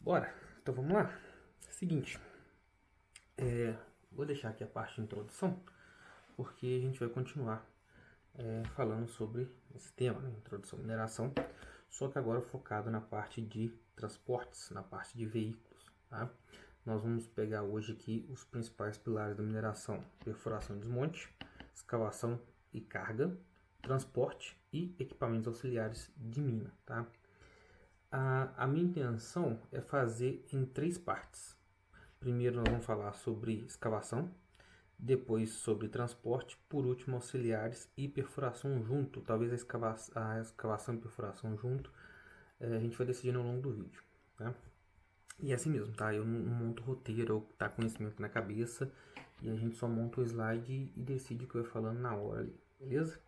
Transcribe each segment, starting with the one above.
Bora, então vamos lá. Seguinte, vou deixar aqui a parte de introdução, porque a gente vai continuar falando sobre esse tema, né? Introdução à mineração, só que agora focado na parte de transportes, na parte de veículos, tá? Nós vamos pegar hoje aqui os principais pilares da mineração: perfuração e desmonte, escavação e carga, transporte e equipamentos auxiliares de mina, tá? A minha intenção é fazer em 3 partes. Primeiro nós vamos falar sobre escavação, depois sobre transporte, por último auxiliares e perfuração junto. Talvez a escavação e perfuração junto, a gente vai decidir ao longo do vídeo, tá? E é assim mesmo, tá? Eu não monto roteiro, eu tá conhecimento na cabeça e a gente só monta o slide e decide o que eu vou falando na hora ali, beleza?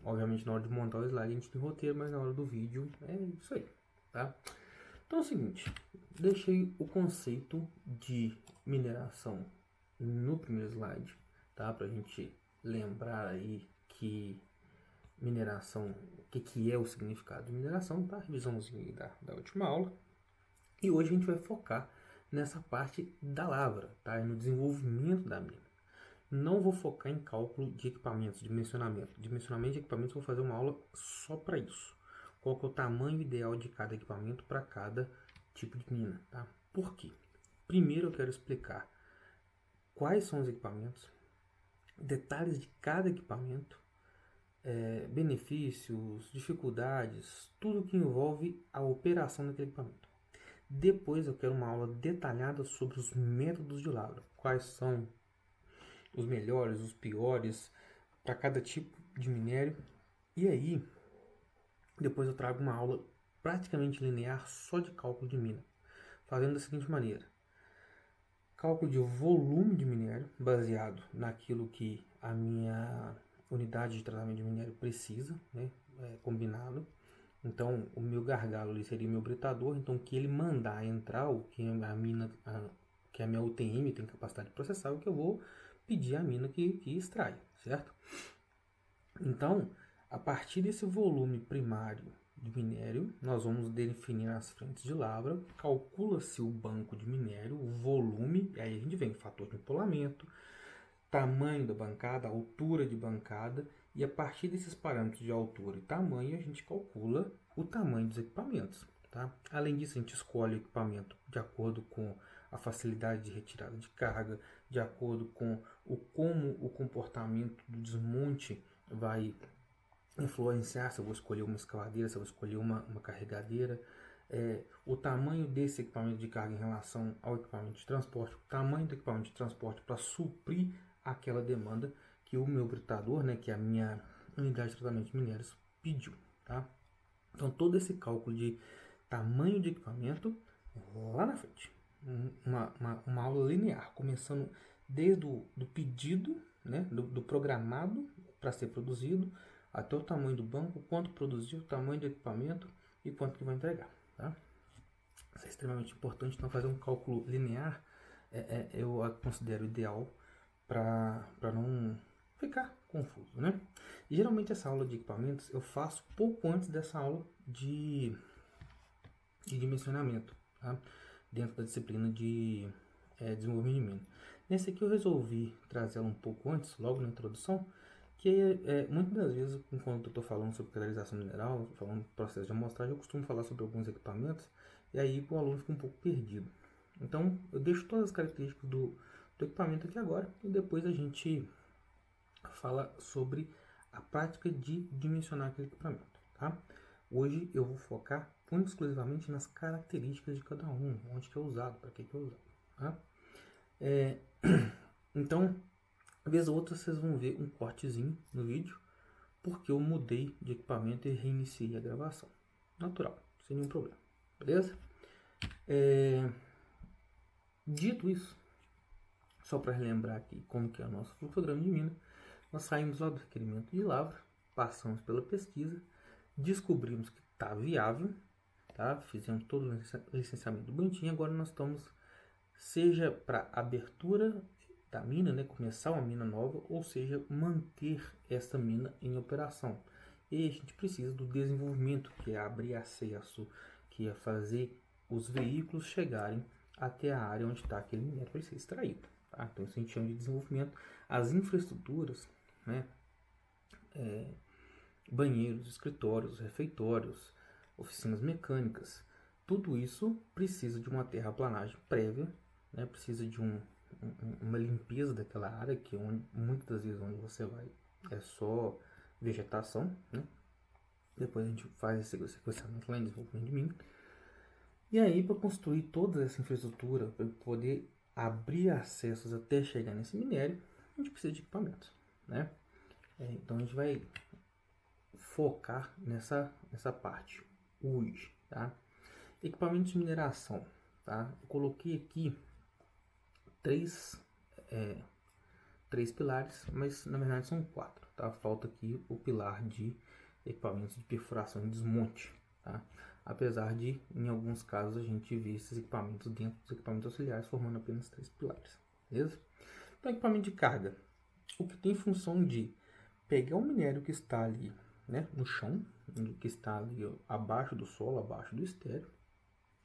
Obviamente na hora de montar o slide a gente tem roteiro, mas na hora do vídeo é isso aí, tá? Então é o seguinte, deixei o conceito de mineração no primeiro slide, tá? Pra gente lembrar aí que mineração, o que é o significado de mineração, tá? Revisãozinha da última aula. E hoje a gente vai focar nessa parte da lavra, tá? E no desenvolvimento da mina. Não vou focar em cálculo de equipamentos, dimensionamento. Dimensionamento de equipamentos, vou fazer uma aula só para isso. Qual que é o tamanho ideal de cada equipamento para cada tipo de mina, tá? Por quê? Primeiro eu quero explicar quais são os equipamentos, detalhes de cada equipamento, benefícios, dificuldades, tudo que envolve a operação daquele equipamento. Depois eu quero uma aula detalhada sobre os métodos de lavra, quais são os melhores, os piores para cada tipo de minério. E aí, depois eu trago uma aula praticamente linear só de cálculo de mina, fazendo da seguinte maneira: cálculo de volume de minério baseado naquilo que a minha unidade de tratamento de minério precisa, né? Combinado. Então, o meu gargalo ali seria o meu britador, então o que ele mandar entrar, o que a mina, que a minha UTM tem capacidade de processar, é o que eu vou pedir à mina que extrai, certo? Então, a partir desse volume primário de minério, nós vamos definir as frentes de lavra, calcula-se o banco de minério, o volume, e aí a gente vem o fator de empolamento, tamanho da bancada, altura de bancada, e a partir desses parâmetros de altura e tamanho, a gente calcula o tamanho dos equipamentos. Tá? Além disso, a gente escolhe o equipamento de acordo com a facilidade de retirada de carga, de acordo com como o comportamento do desmonte vai influenciar, se eu vou escolher uma escavadeira, se eu vou escolher uma carregadeira, o tamanho desse equipamento de carga em relação ao equipamento de transporte, o tamanho do equipamento de transporte para suprir aquela demanda que o meu britador, né, que é a minha unidade de tratamento de minérios, pediu. Tá? Então todo esse cálculo de tamanho de equipamento lá na frente. Uma aula linear, começando desde o do pedido, né, do programado para ser produzido, até o tamanho do banco, quanto produziu, o tamanho do equipamento e quanto que vai entregar. Tá? Isso é extremamente importante, então fazer um cálculo linear eu considero ideal para não ficar confuso, né? E geralmente essa aula de equipamentos eu faço pouco antes dessa aula de dimensionamento, tá? Dentro da disciplina de desenvolvimento de mina. Nesse aqui eu resolvi trazer ela um pouco antes, logo na introdução, que muitas das vezes, enquanto eu estou falando sobre canalização mineral, falando do processo de amostragem, eu costumo falar sobre alguns equipamentos, e aí o aluno fica um pouco perdido. Então, eu deixo todas as características do equipamento aqui agora, e depois a gente fala sobre a prática de dimensionar aquele equipamento, tá? Hoje eu vou focar exclusivamente nas características de cada um, onde que é usado, para que é usado, tá? Então, vez ou outra vocês vão ver um cortezinho no vídeo, porque eu mudei de equipamento e reiniciei a gravação. Natural, sem nenhum problema, beleza? Dito isso, só para relembrar aqui como que é o nosso fluxograma de mina, nós saímos lá do requerimento de lavra, passamos pela pesquisa, descobrimos que está viável, tá? Fizemos todo o licenciamento bonitinho, agora nós estamos, seja para abertura da mina, né, começar uma mina nova, ou seja, manter essa mina em operação. E a gente precisa do desenvolvimento, que é abrir acesso, que é fazer os veículos chegarem até a área onde está aquele minério para ser extraído. Tá? Então isso a gente chama de desenvolvimento. As infraestruturas, né? Banheiros, escritórios, refeitórios, oficinas mecânicas, tudo isso precisa de uma terraplanagem prévia, né? Precisa de uma limpeza daquela área, que muitas das vezes onde você vai é só vegetação, né? Depois a gente faz esse sequenciamento lá em desenvolvimento de mim. E aí, para construir toda essa infraestrutura, para poder abrir acessos até chegar nesse minério, a gente precisa de equipamentos, né? Então a gente vai focar nessa parte hoje, tá? Equipamentos de mineração, tá? Eu coloquei aqui três pilares, mas na verdade são quatro, tá? Falta aqui o pilar de equipamentos de perfuração e desmonte, tá? Apesar de, em alguns casos, a gente ver esses equipamentos dentro dos equipamentos auxiliares formando apenas três pilares, beleza? Então, equipamento de carga, o que tem função de pegar o minério que está ali, né, no chão, que está ali abaixo do solo, abaixo do estéreo,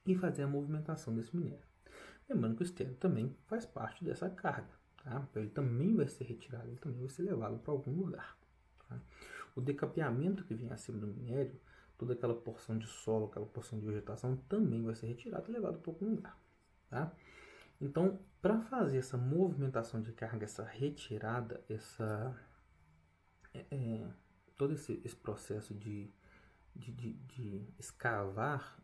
e fazer a movimentação desse minério. Lembrando que o estéreo também faz parte dessa carga, tá? Então, ele também vai ser retirado, ele também vai ser levado para algum lugar. Tá? O decapeamento que vem acima do minério, toda aquela porção de solo, aquela porção de vegetação, também vai ser retirado e levado para algum lugar. Tá? Então, para fazer essa movimentação de carga, essa retirada, todo esse processo de escavar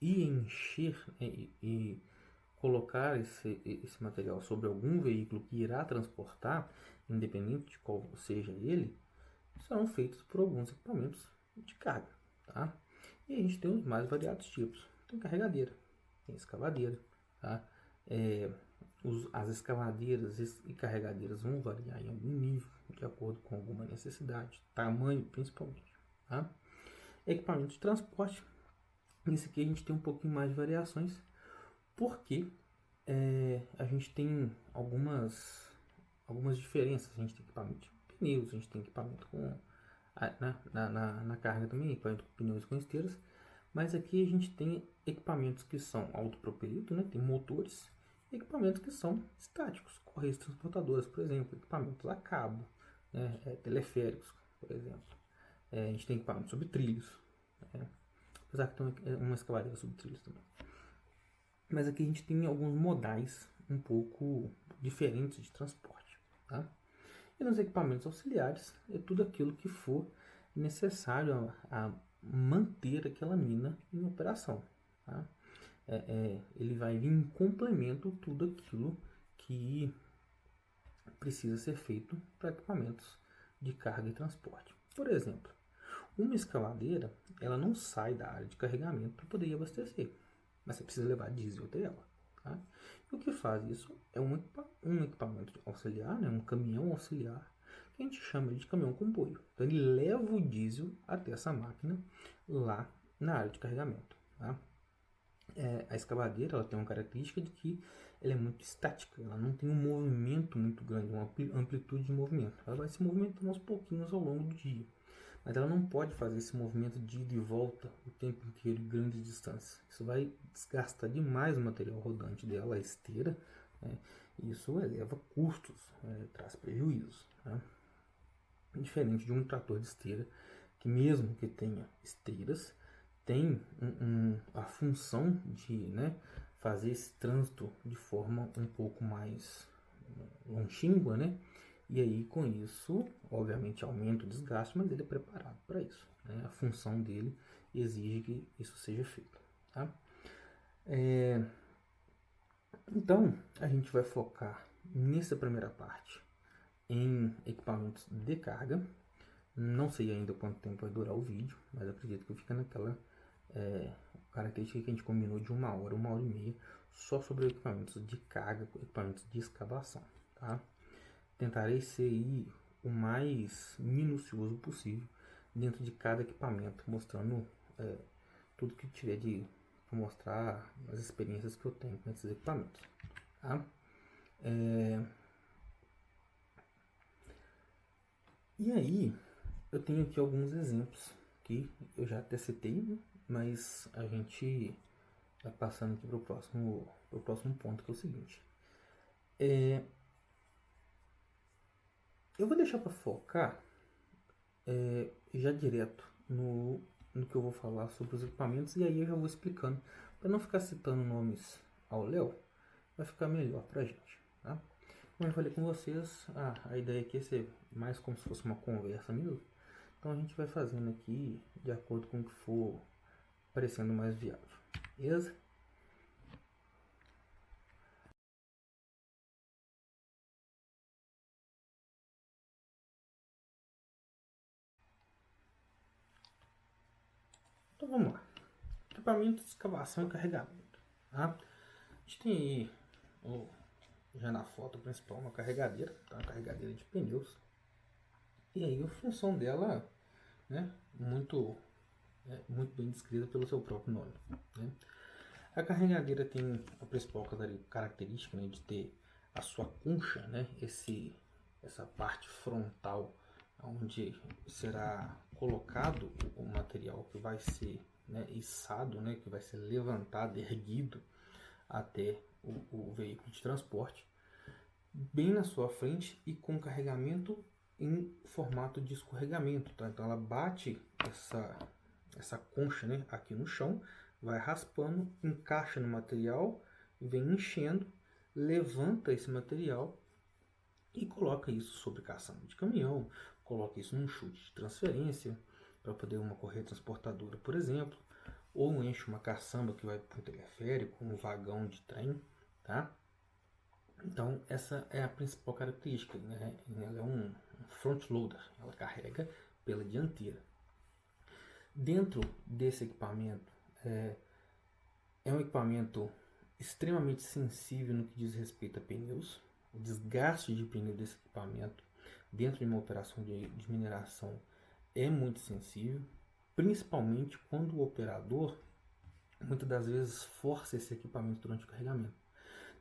e encher, né, e colocar esse material sobre algum veículo que irá transportar, independente de qual seja ele, serão feitos por alguns equipamentos de carga, tá? E a gente tem os mais variados tipos. Tem carregadeira, tem escavadeira, tá? As escavadeiras e carregadeiras vão variar em algum nível, de acordo com alguma necessidade, tamanho principalmente, tá? Equipamento de transporte, nesse aqui a gente tem um pouquinho mais de variações, porque a gente tem algumas diferenças. A gente tem equipamento de pneus, a gente tem equipamento com na carga também, equipamento com pneus e com esteiras, mas aqui a gente tem equipamentos que são autopropelidos, né? Tem motores, e equipamentos que são estáticos, correias transportadoras, por exemplo, equipamentos a cabo, né? Teleféricos, por exemplo. A gente tem equipamentos sobre trilhos, né? Apesar que tem uma escavadeira sobre trilhos também. Mas aqui a gente tem alguns modais um pouco diferentes de transporte, tá? E nos equipamentos auxiliares é tudo aquilo que for necessário a manter aquela mina em operação, tá? Ele vai vir em complemento tudo aquilo que precisa ser feito para equipamentos de carga e transporte. Por exemplo, uma escavadeira, ela não sai da área de carregamento para poder abastecer, mas você precisa levar diesel até ela. Tá? E o que faz isso é um equipamento auxiliar, né? Um caminhão auxiliar, que a gente chama de caminhão comboio. Então ele leva o diesel até essa máquina lá na área de carregamento. Tá? A escavadeira, ela tem uma característica de que ela é muito estática, ela não tem um movimento muito grande, uma amplitude de movimento. Ela vai se movimentando aos pouquinhos ao longo do dia. Mas ela não pode fazer esse movimento de ida e volta o tempo inteiro em grandes distâncias. Isso vai desgastar demais o material rodante dela, a esteira, né? E isso eleva custos, traz prejuízos. Tá? Diferente de um trator de esteira, que mesmo que tenha esteiras, tem a função de, né, fazer esse trânsito de forma um pouco mais longínqua, né? E aí, com isso, obviamente, aumenta o desgaste, mas ele é preparado para isso, né? A função dele exige que isso seja feito, tá? Então, a gente vai focar nessa primeira parte em equipamentos de carga. Não sei ainda quanto tempo vai durar o vídeo, mas acredito que fica naquela característica que a gente combinou de 1 hora, 1 hora e meia, só sobre equipamentos de carga, equipamentos de escavação, tá? Tentarei ser aí o mais minucioso possível dentro de cada equipamento, mostrando tudo que tiver de mostrar, as experiências que eu tenho com esses equipamentos, tá? E aí, eu tenho aqui alguns exemplos que eu já até citei, né? Mas a gente passando aqui para o próximo ponto, que é o seguinte. Eu vou deixar para focar já direto no que eu vou falar sobre os equipamentos, e aí eu já vou explicando, para não ficar citando nomes ao Léo, vai ficar melhor para a gente, tá? Como eu falei com vocês, a ideia aqui é ser mais como se fosse uma conversa mesmo, então a gente vai fazendo aqui de acordo com o que for parecendo mais viável, beleza? Então vamos lá. Equipamento de escavação e carregamento, tá? A gente tem aí, já na foto principal, uma carregadeira, tá? Uma carregadeira de pneus. E aí a função dela, né, muito bem descrita pelo seu próprio nome, né? A carregadeira tem a principal característica, né, de ter a sua concha, né, essa parte frontal onde será colocado o material que vai ser, né, içado, né, que vai ser levantado, erguido até o veículo de transporte, bem na sua frente e com carregamento em formato de escorregamento, tá? Então ela bate essa concha, né, aqui no chão, vai raspando, encaixa no material, vem enchendo, levanta esse material e coloca isso sobre caçamba de caminhão, coloca isso num chute de transferência para poder uma correia transportadora, por exemplo, ou enche uma caçamba que vai para um teleférico, um vagão de trem, tá? Então essa é a principal característica, né? Ela é um front loader, ela carrega pela dianteira. Dentro desse equipamento, é um equipamento extremamente sensível no que diz respeito a pneus. O desgaste de pneu desse equipamento dentro de uma operação de mineração é muito sensível, principalmente quando o operador muitas das vezes força esse equipamento durante o carregamento.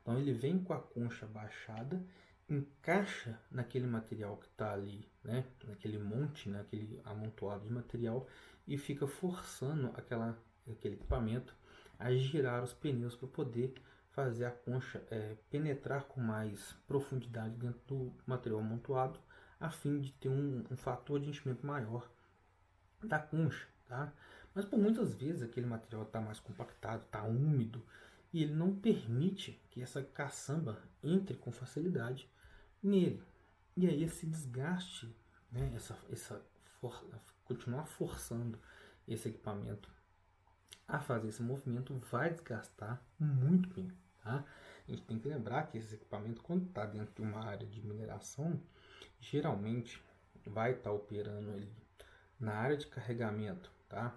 Então ele vem com a concha baixada, encaixa naquele material que está ali, né, naquele monte, naquele amontoado de material, e fica forçando aquele equipamento a girar os pneus para poder fazer a concha penetrar com mais profundidade dentro do material amontoado, a fim de ter um fator de enchimento maior da concha, tá? Mas por muitas vezes aquele material está mais compactado, está úmido, e ele não permite que essa caçamba entre com facilidade nele. E aí esse desgaste, né, continuar forçando esse equipamento a fazer esse movimento vai desgastar muito bem, tá? A gente tem que lembrar que esse equipamento, quando está dentro de uma área de mineração, geralmente vai estar operando ali na área de carregamento, tá?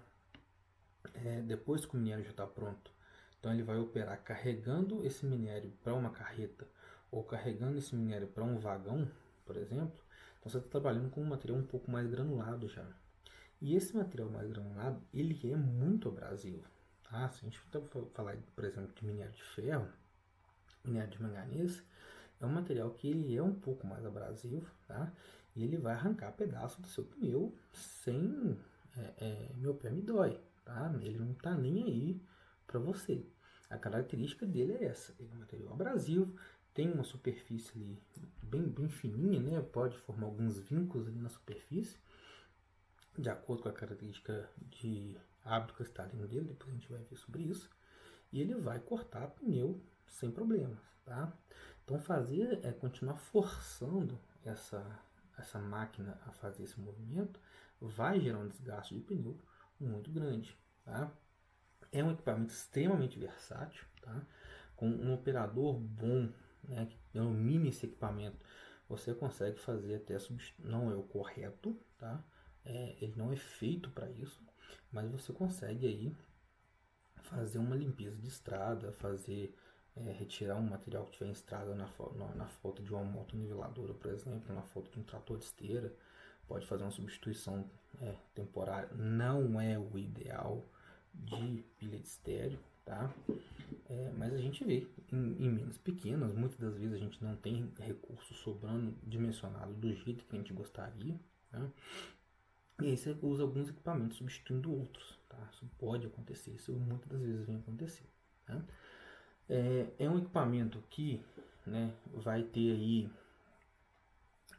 Depois que o minério já está pronto, então ele vai operar carregando esse minério para uma carreta ou carregando esse minério para um vagão, por exemplo. Então você está trabalhando com um material um pouco mais granulado já. E esse material mais granulado, ele é muito abrasivo, tá? Se a gente for falar, por exemplo, de minério de ferro, minério de manganês, é um material que ele é um pouco mais abrasivo, tá? E ele vai arrancar pedaço do seu pneu sem meu pé me dói, tá? Ele não tá nem aí para você. A característica dele é essa, ele é um material abrasivo, tem uma superfície ali bem fininha, né? Pode formar alguns vincos ali na superfície, de acordo com a característica de hábito cristalino dele, depois a gente vai ver sobre isso, e ele vai cortar pneu sem problemas, tá? Então fazer continuar forçando essa máquina a fazer esse movimento vai gerar um desgaste de pneu muito grande, tá? É um equipamento extremamente versátil, tá? Com um operador bom, né, que domine esse equipamento, você consegue fazer até não é o correto, tá? Ele não é feito para isso, mas você consegue aí fazer uma limpeza de estrada, retirar um material que tiver em estrada na falta de uma moto niveladora, por exemplo, na falta de um trator de esteira, pode fazer uma substituição temporária. Não é o ideal de pilha de estéreo, tá? Mas a gente vê em minas pequenas, muitas das vezes a gente não tem recurso sobrando dimensionado do jeito que a gente gostaria, tá? E aí você usa alguns equipamentos substituindo outros, tá? Isso pode acontecer, isso muitas das vezes vem acontecer. Tá? É um equipamento que, né, vai ter aí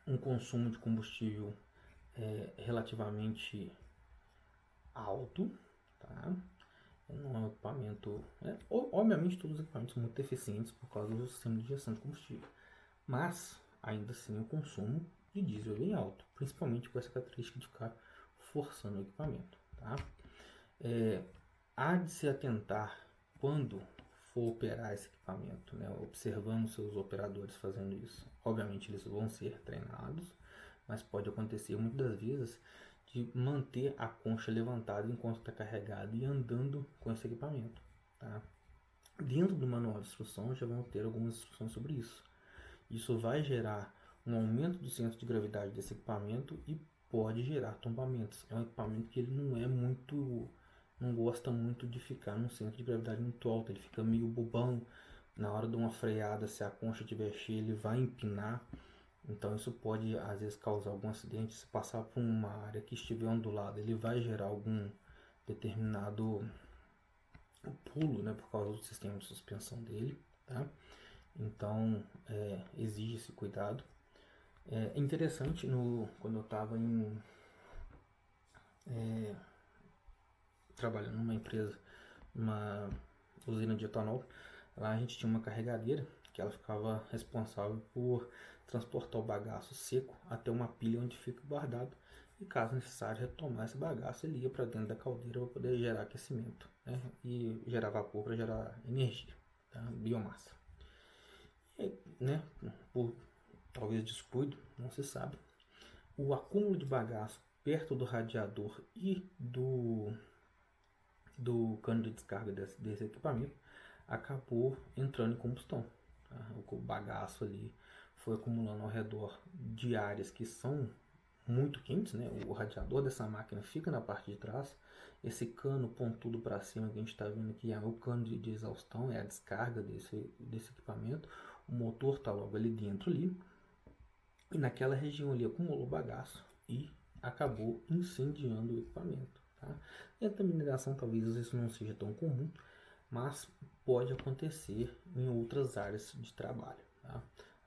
um consumo de combustível relativamente alto, tá? Não é um equipamento. Obviamente, todos os equipamentos são muito eficientes por causa do sistema de gestão de combustível, mas ainda assim o consumo de diesel é bem alto, principalmente com essa característica de ficar forçando o equipamento. Tá? Há de se atentar quando for operar esse equipamento, né, observando seus operadores fazendo isso. Obviamente eles vão ser treinados, mas pode acontecer muitas vezes de manter a concha levantada enquanto está carregado e andando com esse equipamento. Tá? Dentro do manual de instrução já vão ter algumas instruções sobre isso. Isso vai gerar um aumento do centro de gravidade desse equipamento e pode gerar tombamentos. É um equipamento que ele não gosta muito de ficar num centro de gravidade muito alto, ele fica meio bobão. Na hora de uma freada, se a concha estiver cheia, ele vai empinar. Então isso pode às vezes causar algum acidente. Se passar por uma área que estiver ondulada, ele vai gerar algum determinado pulo, né, por causa do sistema de suspensão dele. Tá? Então exige esse cuidado. É interessante, quando eu estava trabalhando numa empresa, uma usina de etanol, lá a gente tinha uma carregadeira que ela ficava responsável por transportar o bagaço seco até uma pilha onde fica guardado, e caso necessário retomar esse bagaço, ele ia para dentro da caldeira para poder gerar aquecimento, né? E gerar vapor para gerar energia, tá? Biomassa. E, né, por talvez descuido, não se sabe, o acúmulo de bagaço perto do radiador e do cano de descarga desse equipamento acabou entrando em combustão. Tá? O bagaço ali foi acumulando ao redor de áreas que são muito quentes, né? O radiador dessa máquina fica na parte de trás. Esse cano pontudo para cima que a gente está vendo aqui é o cano de exaustão, é a descarga desse equipamento. O motor está logo ali dentro ali. E naquela região ali acumulou bagaço e acabou incendiando o equipamento. Tá? Dentro da mineração talvez isso não seja tão comum, mas pode acontecer em outras áreas de trabalho. Tá?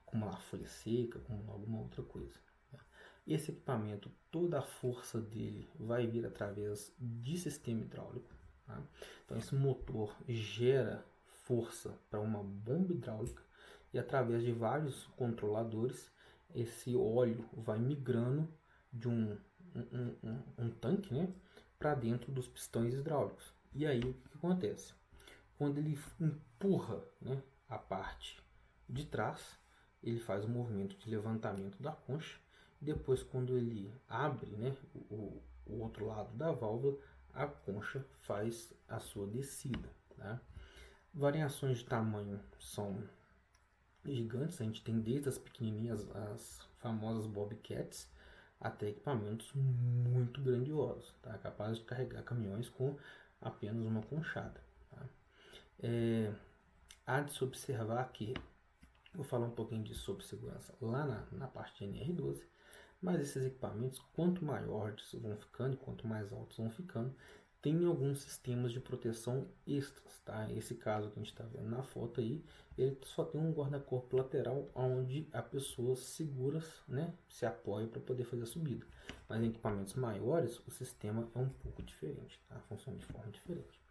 Acumular folha seca, acumular alguma outra coisa. Tá? Esse equipamento, toda a força dele vai vir através de sistema hidráulico. Tá? Então esse motor gera força para uma bomba hidráulica e através de vários controladores esse óleo vai migrando de um tanque, né, para dentro dos pistões hidráulicos. E aí o que acontece? Quando ele empurra, né, a parte de trás, ele faz o movimento de levantamento da concha. Depois, quando ele abre, né, o outro lado da válvula, a concha faz a sua descida. Tá? Variações de tamanho são gigantes, a gente tem desde as pequenininhas, as famosas Bobcats, até equipamentos muito grandiosos, tá? Capazes de carregar caminhões com apenas uma conchada. Tá? Há de se observar que, vou falar um pouquinho disso sobre segurança lá na parte de NR12, mas esses equipamentos, quanto maiores vão ficando e quanto mais altos vão ficando, tem alguns sistemas de proteção extras, tá? Esse caso que a gente está vendo na foto aí, ele só tem um guarda-corpo lateral onde a pessoa segura, né, se apoia para poder fazer a subida. Mas em equipamentos maiores, o sistema é um pouco diferente, tá? Funciona de forma diferente.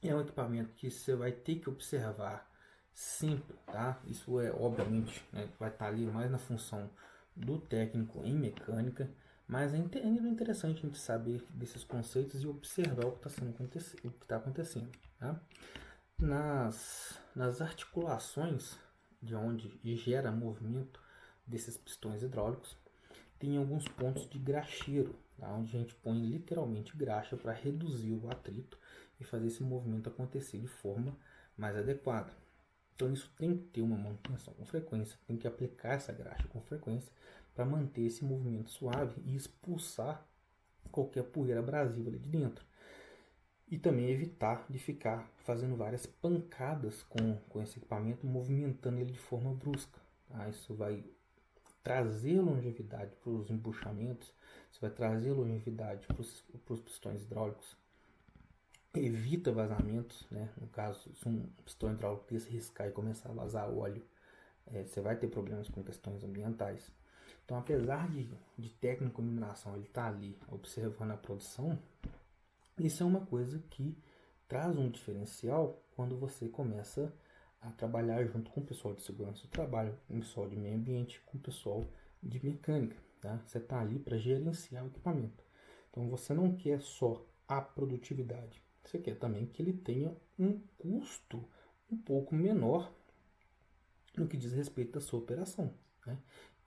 É um equipamento que você vai ter que observar sempre, tá? Isso é, obviamente, né, vai estar ali mais na função do técnico em mecânica, mas é interessante a gente saber desses conceitos e observar o que está acontecendo. Tá? Nas articulações de onde gera movimento desses pistões hidráulicos, tem alguns pontos de graxeiro, tá? Onde a gente põe literalmente graxa para reduzir o atrito e fazer esse movimento acontecer de forma mais adequada. Então isso tem que ter uma manutenção com frequência, tem que aplicar essa graxa com frequência para manter esse movimento suave e expulsar qualquer poeira abrasiva ali de dentro. E também evitar de ficar fazendo várias pancadas com esse equipamento, movimentando ele de forma brusca. Tá? Isso vai trazer longevidade para os embuchamentos, isso vai trazer longevidade para os pistões hidráulicos. evita vazamentos, né? No caso, se um pistão hidráulico desse riscar e começar a vazar óleo, você vai ter problemas com questões ambientais. Então, apesar de técnico de mineração ele estar ali observando a produção, isso é uma coisa que traz um diferencial quando você começa a trabalhar junto com o pessoal de segurança do trabalho, com o pessoal de meio ambiente, com o pessoal de mecânica. Tá? Você está ali para gerenciar o equipamento. Então você não quer só a produtividade, você quer também que ele tenha um custo um pouco menor no que diz respeito da sua operação. Né?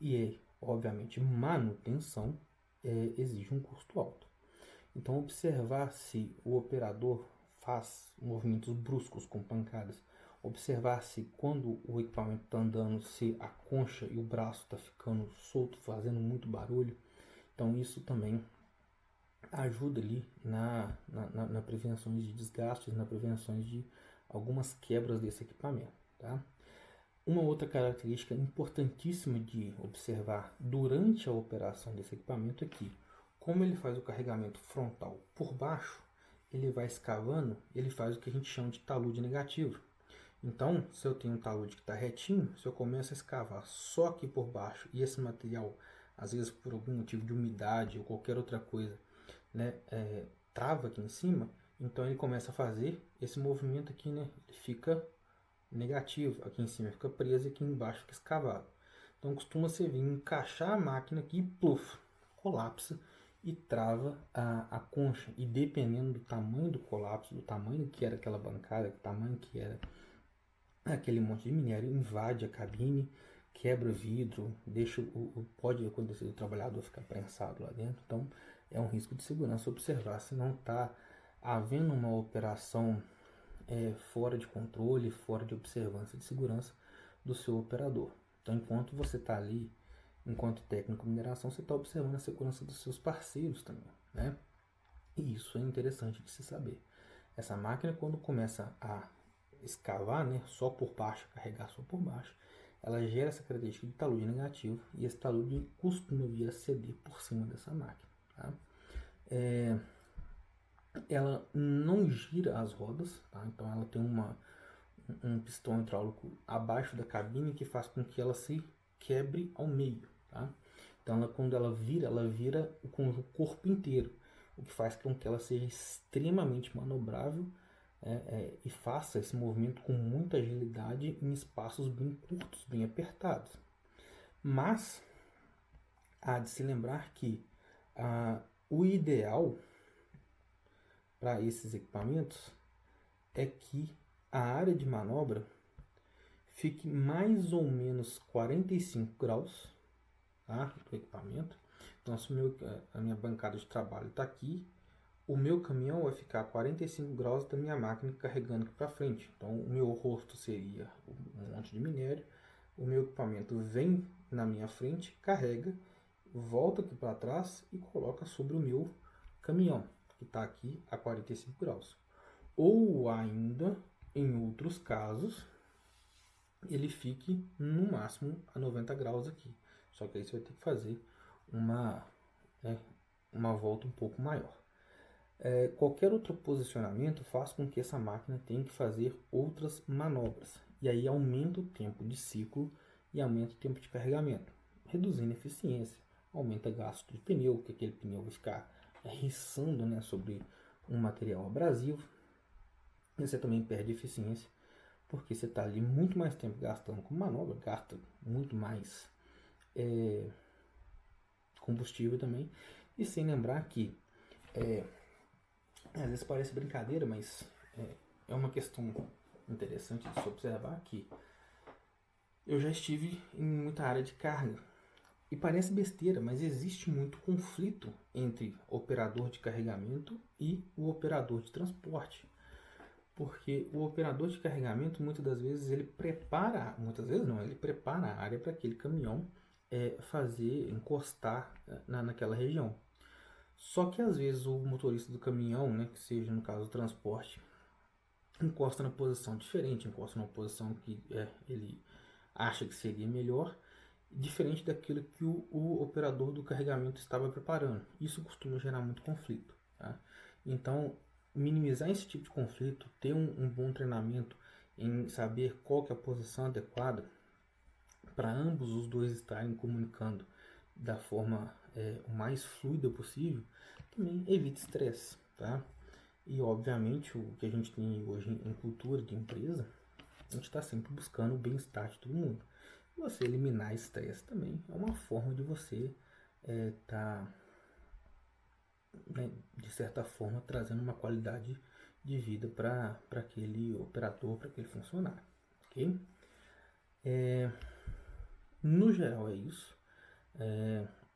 E, obviamente, manutenção exige um custo alto. Então, observar se o operador faz movimentos bruscos com pancadas, observar se quando o equipamento está andando, se a concha e o braço está ficando solto, fazendo muito barulho. Então, isso também ajuda ali na prevenção de desgastes, na prevenção de algumas quebras desse equipamento. Tá? Uma outra característica importantíssima de observar durante a operação desse equipamento é que, como ele faz o carregamento frontal por baixo, ele vai escavando, ele faz o que a gente chama de talude negativo. Então, se eu tenho um talude que está retinho, se eu começo a escavar só aqui por baixo e esse material, às vezes por algum motivo de umidade ou qualquer outra coisa, né, trava aqui em cima, então ele começa a fazer esse movimento aqui, né, ele fica negativo, aqui em cima fica preso e aqui embaixo fica escavado. Então costuma ser vir encaixar a máquina aqui e pluf, colapsa e trava a concha. E dependendo do tamanho do colapso, do tamanho que era aquela bancada, do tamanho que era aquele monte de minério, invade a cabine, quebra vidro, deixa pode acontecer do trabalhador ficar prensado lá dentro. Então é um risco de segurança observar se não está havendo uma operação fora de controle, fora de observância de segurança do seu operador. Então, enquanto você está ali, enquanto técnico de mineração, você está observando a segurança dos seus parceiros também, né? E isso é interessante de se saber. Essa máquina, quando começa a escavar, né, só por baixo, carregar só por baixo, ela gera essa característica de talude negativo e esse talude costuma vir a ceder por cima dessa máquina. Tá? Ela não gira as rodas, tá? Então ela tem um pistão hidráulico abaixo da cabine que faz com que ela se quebre ao meio. Tá? Então quando ela vira o corpo inteiro, o que faz com que ela seja extremamente manobrável e faça esse movimento com muita agilidade em espaços bem curtos, bem apertados. Mas há de se lembrar que o ideal para esses equipamentos é que a área de manobra fique mais ou menos 45 graus, tá, do equipamento. Então, se a minha bancada de trabalho está aqui, o meu caminhão vai ficar a 45 graus da minha máquina carregando aqui para frente. Então, o meu rosto seria um monte de minério, o meu equipamento vem na minha frente, carrega, volta aqui para trás e coloca sobre o meu caminhão, que está aqui a 45 graus. Ou ainda, em outros casos, ele fique no máximo a 90 graus aqui. Só que aí você vai ter que fazer uma volta um pouco maior. Qualquer outro posicionamento faz com que essa máquina tenha que fazer outras manobras. E aí aumenta o tempo de ciclo e aumenta o tempo de carregamento, reduzindo a eficiência, aumenta gasto de pneu, porque aquele pneu vai ficar riçando, né, sobre um material abrasivo. E você também perde eficiência, porque você está ali muito mais tempo gastando com manobra, gasta muito mais combustível também. E sem lembrar que, às vezes parece brincadeira, mas é uma questão interessante de se observar que eu já estive em muita área de carga. E parece besteira, mas existe muito conflito entre o operador de carregamento e o operador de transporte. Porque o operador de carregamento, muitas das vezes, ele prepara a área para aquele caminhão encostar naquela região. Só que às vezes o motorista do caminhão, né, que seja no caso do transporte, encosta na posição diferente, encosta numa posição que ele acha que seria melhor, diferente daquilo que o operador do carregamento estava preparando. Isso costuma gerar muito conflito. Tá? Então, minimizar esse tipo de conflito, ter um bom treinamento em saber qual que é a posição adequada para ambos os dois estarem comunicando da forma o mais fluida possível, também evita estresse, tá? E obviamente o que a gente tem hoje em cultura de empresa, a gente está sempre buscando o bem-estar de todo mundo. Você eliminar estresse também é uma forma de você tá, né, de certa forma, trazendo uma qualidade de vida para aquele operador, para aquele funcionário, ok? No geral é isso.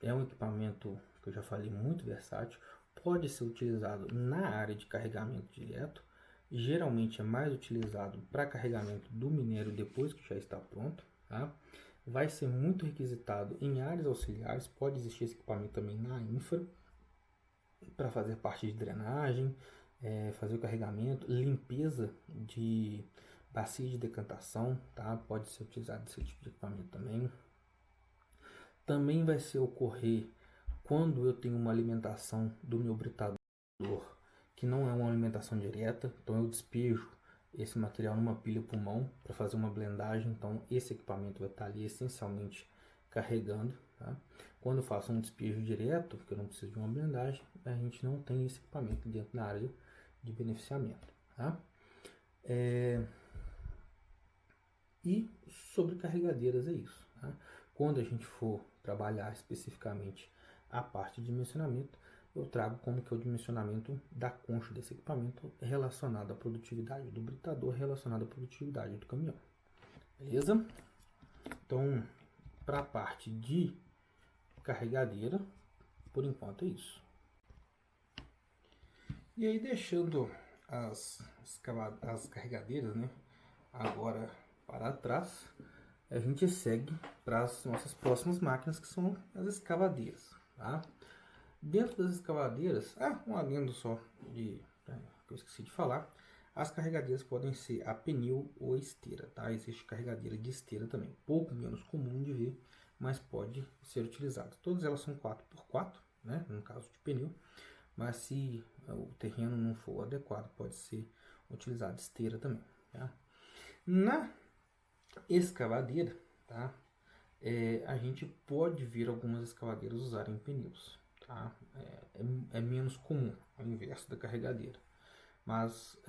É um equipamento que eu já falei muito versátil, pode ser utilizado na área de carregamento direto, geralmente é mais utilizado para carregamento do minério depois que já está pronto, tá? Vai ser muito requisitado em áreas auxiliares, pode existir esse equipamento também na infra, para fazer parte de drenagem, fazer o carregamento, limpeza de bacia de decantação, tá? Pode ser utilizado esse tipo de equipamento também. Também vai ser ocorrer quando eu tenho uma alimentação do meu britador que não é uma alimentação direta, então eu despejo esse material numa pilha pulmão para fazer uma blendagem, então esse equipamento vai estar ali essencialmente carregando, tá? Quando eu faço um despejo direto, porque eu não preciso de uma blendagem, a gente não tem esse equipamento dentro da área de beneficiamento, tá? E sobre carregadeiras é isso, tá? Quando a gente for trabalhar especificamente a parte de dimensionamento, eu trago como que é o dimensionamento da concha desse equipamento relacionado à produtividade do britador, relacionado à produtividade do caminhão. Beleza? Então, para a parte de carregadeira, por enquanto é isso. E aí, deixando as carregadeiras, né, agora para trás, a gente segue para as nossas próximas máquinas, que são as escavadeiras, tá? Dentro das escavadeiras, um adendo só que eu esqueci de falar, as carregadeiras podem ser a pneu ou a esteira, tá? Existe carregadeira de esteira também, pouco menos comum de ver, mas pode ser utilizada. Todas elas são 4x4, né? No caso de pneu, mas se o terreno não for adequado, pode ser utilizada esteira também, tá? Na escavadeira, tá? A gente pode ver algumas escavadeiras usarem pneus, tá? É menos comum, ao inverso da carregadeira. Mas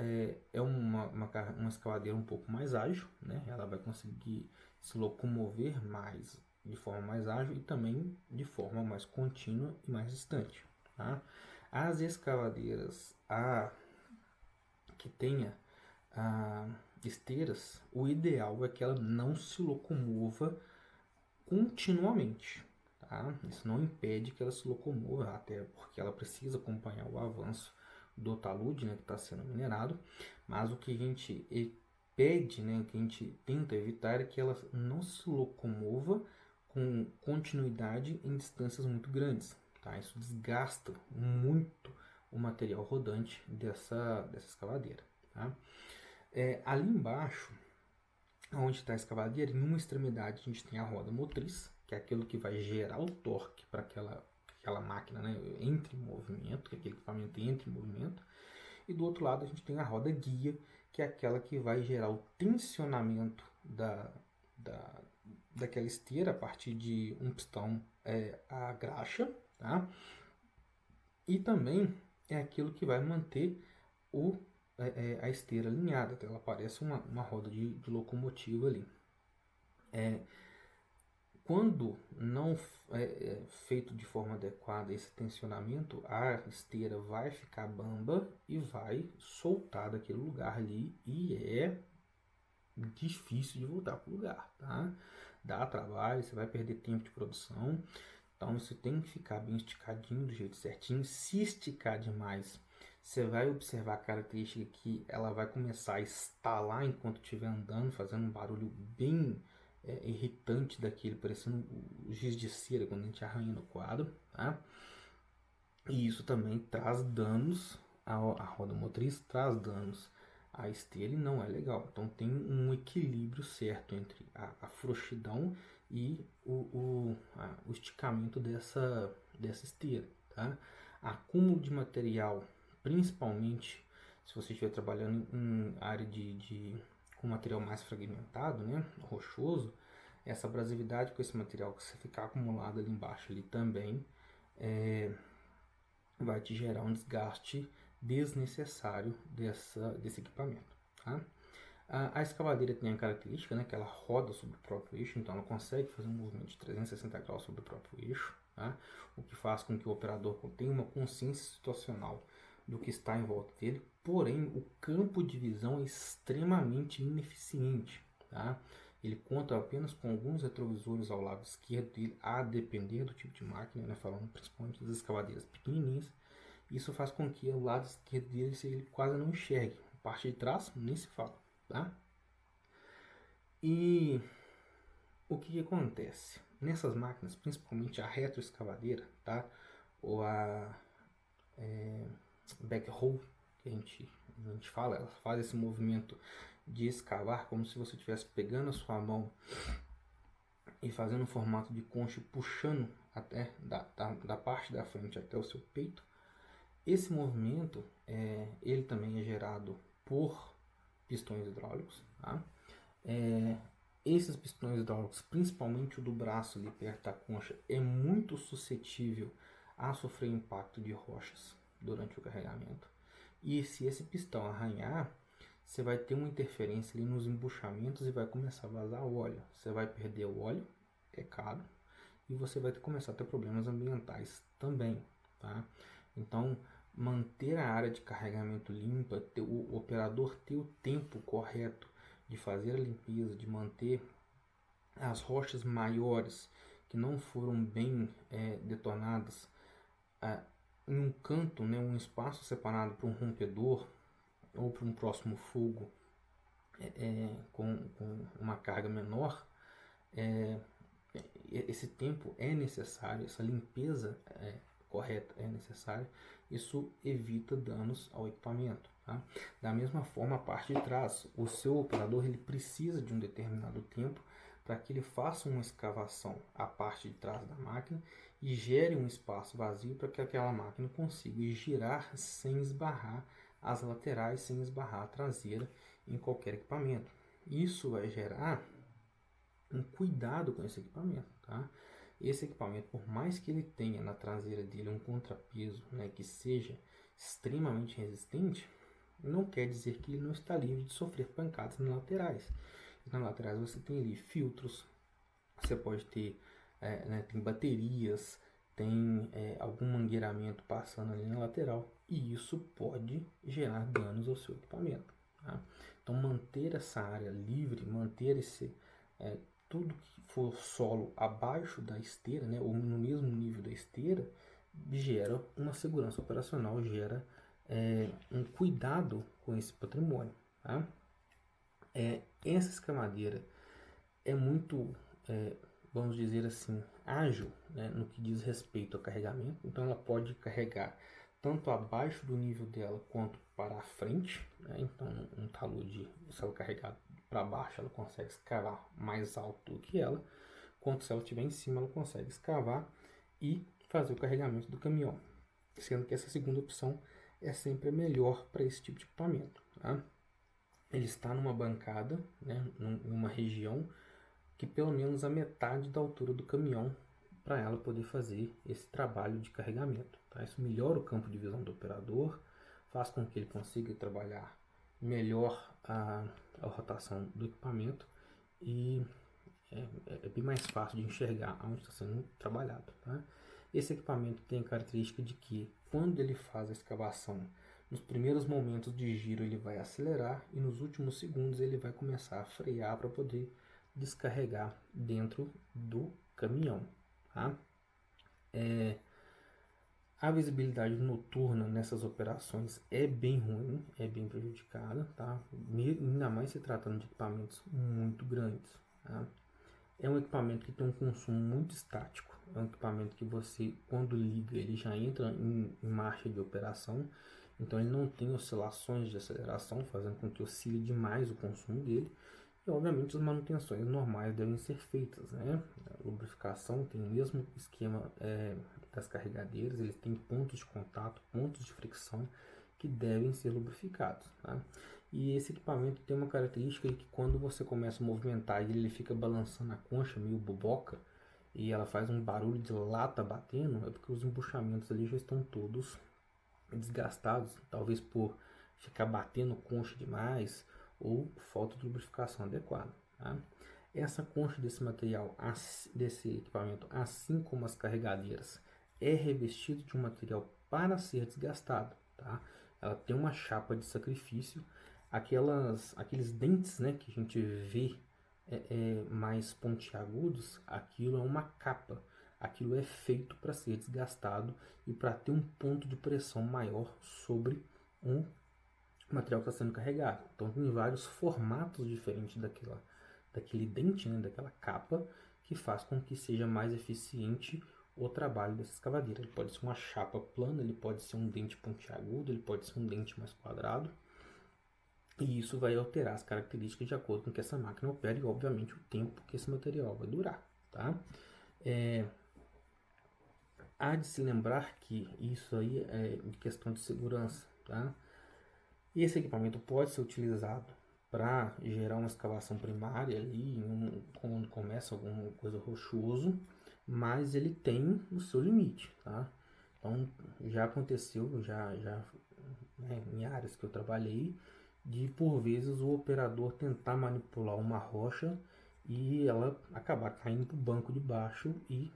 é uma escavadeira um pouco mais ágil, né? Ela vai conseguir se locomover mais, de forma mais ágil e também de forma mais contínua e mais distante, tá? As escavadeiras que tenha esteiras, o ideal é que ela não se locomova continuamente, tá? Isso não impede que ela se locomova, até porque ela precisa acompanhar o avanço do talude, né, que está sendo minerado, mas o que a gente pede, né, o que a gente tenta evitar é que ela não se locomova com continuidade em distâncias muito grandes, tá? Isso desgasta muito o material rodante dessa escavadeira, tá? Ali embaixo, onde está a escavadeira, em uma extremidade a gente tem a roda motriz, que é aquilo que vai gerar o torque para aquela máquina, né, entre em movimento, que aquele equipamento entre em movimento. E do outro lado a gente tem a roda guia, que é aquela que vai gerar o tensionamento daquela esteira a partir de um pistão a graxa, tá? E também é aquilo que vai manter a esteira alinhada, ela parece uma roda de locomotiva ali. Quando não feito de forma adequada esse tensionamento, a esteira vai ficar bamba e vai soltar daquele lugar ali e é difícil de voltar para o lugar, tá? Dá trabalho, você vai perder tempo de produção, então isso tem que ficar bem esticadinho do jeito certinho. Se esticar demais, você vai observar a característica que ela vai começar a estalar enquanto estiver andando, fazendo um barulho bem irritante daquele, parecendo o giz de cera quando a gente arranha no quadro, tá? E isso também traz danos à roda motriz, traz danos à esteira e não é legal. Então tem um equilíbrio certo entre a frouxidão e o esticamento dessa esteira, tá? Acúmulo de material, principalmente Se você estiver trabalhando em área com material mais fragmentado, né, rochoso, essa abrasividade com esse material que você ficar acumulado ali embaixo ali também vai te gerar um desgaste desnecessário desse equipamento. Tá? A escavadeira tem a característica, né, que ela roda sobre o próprio eixo, então ela consegue fazer um movimento de 360 graus sobre o próprio eixo, tá? O que faz com que o operador tenha uma consciência situacional do que está em volta dele, porém o campo de visão é extremamente ineficiente. Tá? Ele conta apenas com alguns retrovisores ao lado esquerdo dele, a depender do tipo de máquina, né, falando principalmente das escavadeiras pequenininhas. Isso faz com que o lado esquerdo dele ele quase não enxergue, a parte de trás nem se fala. Tá? E o que acontece? Nessas máquinas, principalmente a retroescavadeira, tá? Ou a backhoe, que a gente fala, ela faz esse movimento de escavar como se você estivesse pegando a sua mão e fazendo um formato de concha, puxando até da parte da frente até o seu peito. Esse movimento ele também é gerado por pistões hidráulicos. Tá? Esses pistões hidráulicos, principalmente o do braço ali perto da concha, é muito suscetível a sofrer impacto de rochas durante o carregamento. E se esse pistão arranhar, você vai ter uma interferência ali nos embuchamentos e vai começar a vazar óleo. Você vai perder o óleo, é caro, e você vai começar a ter problemas ambientais também. Tá? Então, manter a área de carregamento limpa, o operador ter o tempo correto de fazer a limpeza, de manter as rochas maiores que não foram bem detonadas em um canto, né, um espaço separado para um rompedor ou para um próximo fogo com uma carga menor, esse tempo é necessário, essa limpeza correta é necessária. Isso evita danos ao equipamento. Tá? Da mesma forma, a parte de trás, o seu operador ele precisa de um determinado tempo para que ele faça uma escavação à parte de trás da máquina e gere um espaço vazio para que aquela máquina consiga girar sem esbarrar as laterais, sem esbarrar a traseira em qualquer equipamento. Isso vai gerar um cuidado com esse equipamento. Tá? Esse equipamento, por mais que ele tenha na traseira dele um contrapeso, né, que seja extremamente resistente, não quer dizer que ele não está livre de sofrer pancadas nas laterais. Nas laterais você tem ali filtros, você pode ter tem baterias, tem algum mangueiramento passando ali na lateral, e isso pode gerar danos ao seu equipamento. Tá? Então manter essa área livre, manter tudo que for solo abaixo da esteira, né, ou no mesmo nível da esteira, gera uma segurança operacional, gera um cuidado com esse patrimônio. Tá? Essa escavadeira é muito, vamos dizer assim, ágil, né, no que diz respeito ao carregamento. Então ela pode carregar tanto abaixo do nível dela quanto para a frente. Né? Então um talude, se ela carregar para baixo, ela consegue escavar mais alto do que ela, quanto se ela estiver em cima, ela consegue escavar e fazer o carregamento do caminhão, sendo que essa segunda opção é sempre a melhor para esse tipo de equipamento. Tá? Ele está numa bancada, né, numa região que pelo menos a metade da altura do caminhão para ela poder fazer esse trabalho de carregamento. Tá? Isso melhora o campo de visão do operador, faz com que ele consiga trabalhar melhor a rotação do equipamento e é bem mais fácil de enxergar onde está sendo trabalhado. Tá? Esse equipamento tem a característica de que quando ele faz a escavação, nos primeiros momentos de giro ele vai acelerar e nos últimos segundos ele vai começar a frear para poder descarregar dentro do caminhão. Tá? A visibilidade noturna nessas operações é bem ruim, é bem prejudicada, tá? Ainda mais se tratando de equipamentos muito grandes. Tá? É um equipamento que tem um consumo muito estático, é um equipamento que você, quando liga, ele já entra em marcha de operação, então ele não tem oscilações de aceleração, fazendo com que oscile demais o consumo dele. E obviamente as manutenções normais devem ser feitas, né? A lubrificação tem o mesmo esquema das carregadeiras, eles têm pontos de contato, pontos de fricção que devem ser lubrificados, tá? E esse equipamento tem uma característica de que quando você começa a movimentar ele fica balançando a concha meio boboca e ela faz um barulho de lata batendo, é porque os embuchamentos ali já estão todos desgastados, talvez por ficar batendo concha demais ou falta de lubrificação adequada, tá? Essa concha desse material, desse equipamento, assim como as carregadeiras, é revestido de um material para ser desgastado, tá? Ela tem uma chapa de sacrifício, aqueles dentes, né, que a gente vê mais pontiagudos, aquilo é uma capa, aquilo é feito para ser desgastado e para ter um ponto de pressão maior sobre um material que está sendo carregado. Então tem vários formatos diferentes daquele dente, né, daquela capa, que faz com que seja mais eficiente o trabalho dessa escavadeira. Ele pode ser uma chapa plana, ele pode ser um dente pontiagudo, ele pode ser um dente mais quadrado. E isso vai alterar as características de acordo com que essa máquina opera e, obviamente, o tempo que esse material vai durar, tá? Há de se lembrar que isso aí é de questão de segurança, tá? E esse equipamento pode ser utilizado para gerar uma escavação primária ali, quando começa alguma coisa rochoso, mas ele tem o seu limite, tá? Então, já aconteceu, né, em áreas que eu trabalhei, de por vezes o operador tentar manipular uma rocha e ela acabar caindo para o banco de baixo e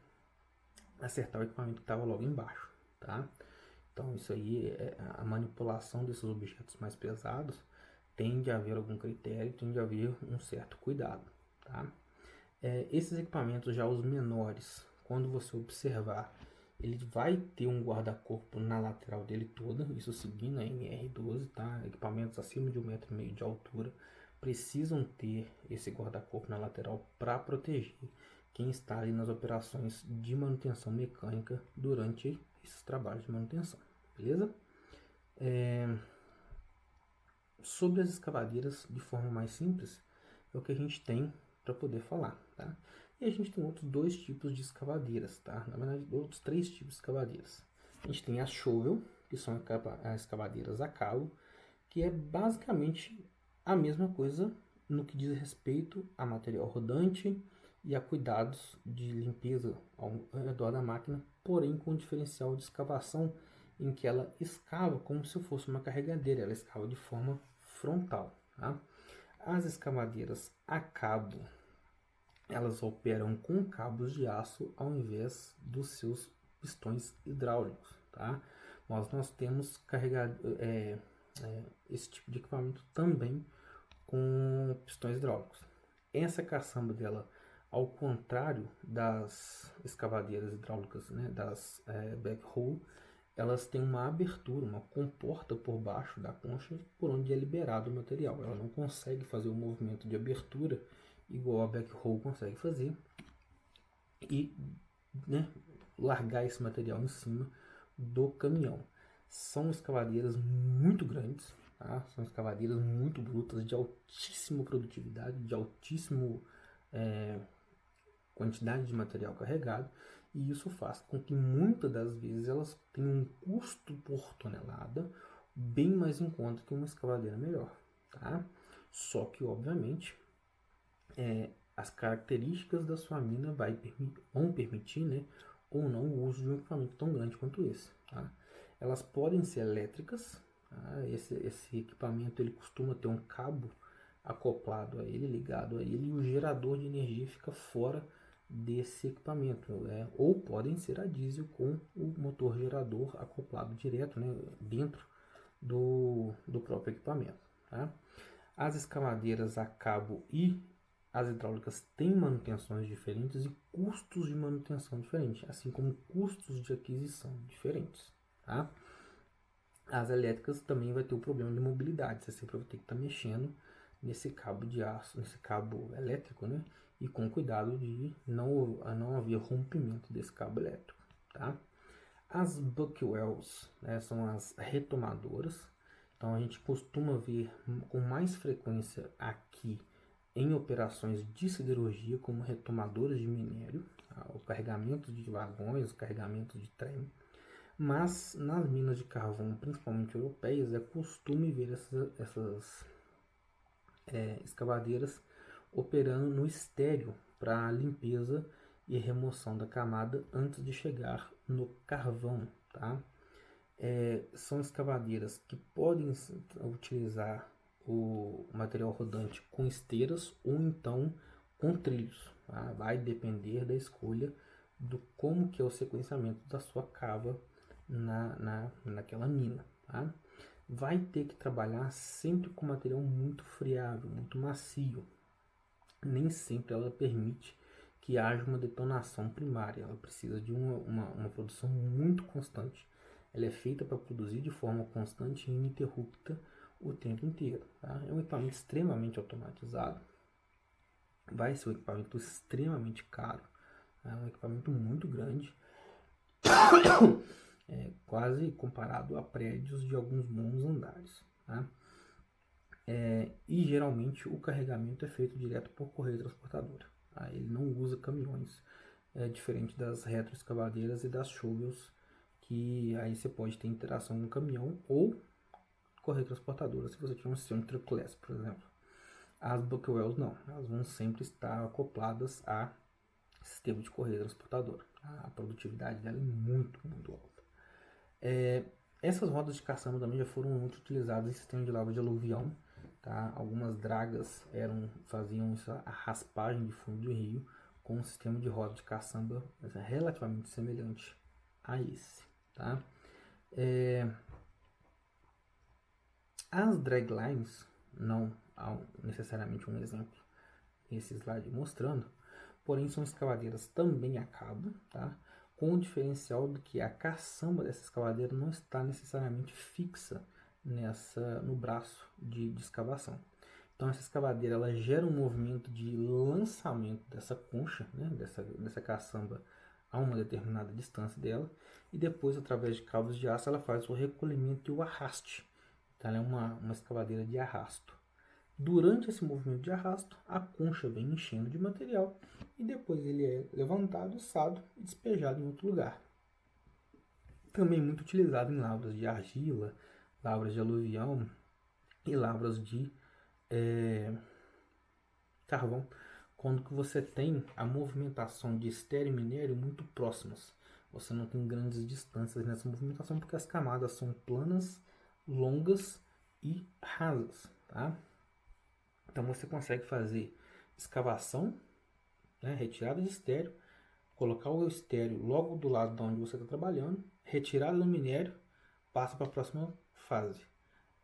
acertar o equipamento que estava logo embaixo, tá? Então isso aí, a manipulação desses objetos mais pesados, tende a haver algum critério, tende a haver um certo cuidado, tá? Esses equipamentos já os menores, quando você observar, ele vai ter um guarda-corpo na lateral dele toda, isso seguindo a NR12, tá? Equipamentos acima de 1,5 m de altura precisam ter esse guarda-corpo na lateral para proteger quem está ali nas operações de manutenção mecânica durante esses trabalhos de manutenção, beleza? Sobre as escavadeiras, de forma mais simples, é o que a gente tem para poder falar, tá? E a gente tem outros dois tipos de escavadeiras, tá? Na verdade, outros três tipos de escavadeiras. A gente tem as shovel, que são as escavadeiras a cabo, que é basicamente a mesma coisa no que diz respeito a material rodante e a cuidados de limpeza ao redor da máquina, porém com um diferencial de escavação em que ela escava como se fosse uma carregadeira, ela escava de forma frontal, tá? As escavadeiras a cabo, elas operam com cabos de aço ao invés dos seus pistões hidráulicos, tá? Nós temos esse tipo de equipamento também com pistões hidráulicos. Essa caçamba dela, ao contrário das escavadeiras hidráulicas, né, das backhoe, elas têm uma abertura, uma comporta por baixo da concha por onde é liberado o material. Ela não consegue fazer o movimento de abertura igual a backhoe consegue fazer e, né, largar esse material em cima do caminhão. São escavadeiras muito grandes, tá? São escavadeiras muito brutas, de altíssima produtividade, de altíssimo quantidade de material carregado, e isso faz com que muitas das vezes elas tenham um custo por tonelada bem mais em conta que uma escavadeira melhor, tá? Só que, obviamente, as características da sua mina vão permitir, né, ou não o uso de um equipamento tão grande quanto esse, tá? Elas podem ser elétricas, tá? Esse equipamento ele costuma ter um cabo acoplado a ele, ligado a ele, e o gerador de energia fica fora desse equipamento, ou podem ser a diesel com o motor gerador acoplado direto, né, dentro do próprio equipamento, tá? As escavadeiras a cabo e as hidráulicas têm manutenções diferentes e custos de manutenção diferentes, assim como custos de aquisição diferentes, tá? As elétricas também vai ter o problema de mobilidade, você sempre vai ter que estar mexendo nesse cabo de aço, nesse cabo elétrico, né? E com cuidado de não haver rompimento desse cabo elétrico, tá? As buckwells, né, são as retomadoras. Então a gente costuma ver com mais frequência aqui em operações de siderurgia como retomadoras de minério, tá? O carregamento de vagões, o carregamento de trem. Mas nas minas de carvão, principalmente europeias, é costume ver essas escavadeiras operando no estéreo para limpeza e remoção da camada antes de chegar no carvão, tá? São escavadeiras que podem utilizar o material rodante com esteiras ou então com trilhos, tá? Vai depender da escolha do como que é o sequenciamento da sua cava naquela mina, tá? Vai ter que trabalhar sempre com material muito friável, muito macio. Nem sempre ela permite que haja uma detonação primária, ela precisa de uma produção muito constante. Ela é feita para produzir de forma constante e ininterrupta o tempo inteiro. Tá? É um equipamento extremamente automatizado, vai ser um equipamento extremamente caro, é um equipamento muito grande, quase comparado a prédios de alguns bons andares. Tá? E geralmente o carregamento é feito direto por correia transportadora. Tá? Ele não usa caminhões, diferente das retroescavadeiras e das shovels, que aí você pode ter interação com o caminhão ou correia transportadora, se você tiver um sistema de truckless, por exemplo. As Buckwells não, elas vão sempre estar acopladas a sistema de correia transportadora. A produtividade dela é muito, muito alta. Essas rodas de caçamba também já foram muito utilizadas em sistema de lava de aluvião. Tá? Algumas dragas faziam a raspagem de fundo de rio com um sistema de roda de caçamba relativamente semelhante a esse. Tá? As draglines, não há necessariamente um exemplo nesse slide mostrando, porém são escavadeiras também a cabo, tá? Com o diferencial de que a caçamba dessa escavadeira não está necessariamente fixa no braço de escavação. Então essa escavadeira ela gera um movimento de lançamento dessa concha, né, dessa caçamba a uma determinada distância dela, e depois através de cabos de aço ela faz o recolhimento e o arraste. Então ela é uma escavadeira de arrasto. Durante esse movimento de arrasto, a concha vem enchendo de material e depois ele é levantado, içado e despejado em outro lugar. Também muito utilizado em lavras de argila, lavras de aluvião e lavras de carvão, quando que você tem a movimentação de estéreo e minério muito próximas. Você não tem grandes distâncias nessa movimentação porque as camadas são planas, longas e rasas, tá? Então você consegue fazer escavação, né, retirada de estéreo, colocar o estéreo logo do lado de onde você está trabalhando, retirada do minério, passa para a próxima fase.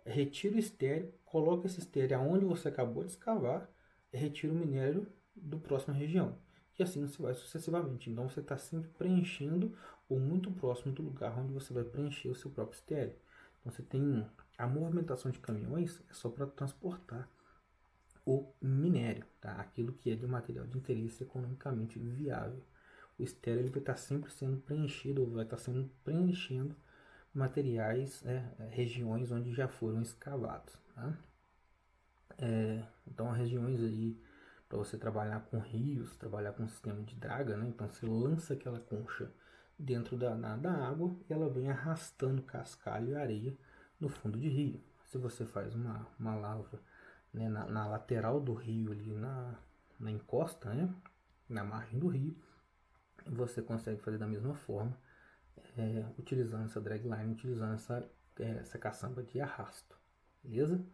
Retira o estéreo, coloca esse estéreo aonde você acabou de escavar, e retira o minério do próxima região. E assim você vai sucessivamente. Então você está sempre preenchendo ou muito próximo do lugar onde você vai preencher o seu próprio estéreo. Então você tem a movimentação de caminhões é só para transportar o minério, tá? Aquilo que é de material de interesse economicamente viável. O estéreo ele vai estar sempre sendo preenchido, ou vai estar sempre preenchendo materiais, regiões onde já foram escavados. Tá? Então, regiões aí para você trabalhar com rios, trabalhar com sistema de draga, né? Então você lança aquela concha dentro da água e ela vem arrastando cascalho e areia no fundo de rio. Se você faz uma lavra, né, na lateral do rio, ali na encosta, né, na margem do rio, você consegue fazer da mesma forma, utilizando essa dragline, utilizando essa caçamba de arrasto, beleza?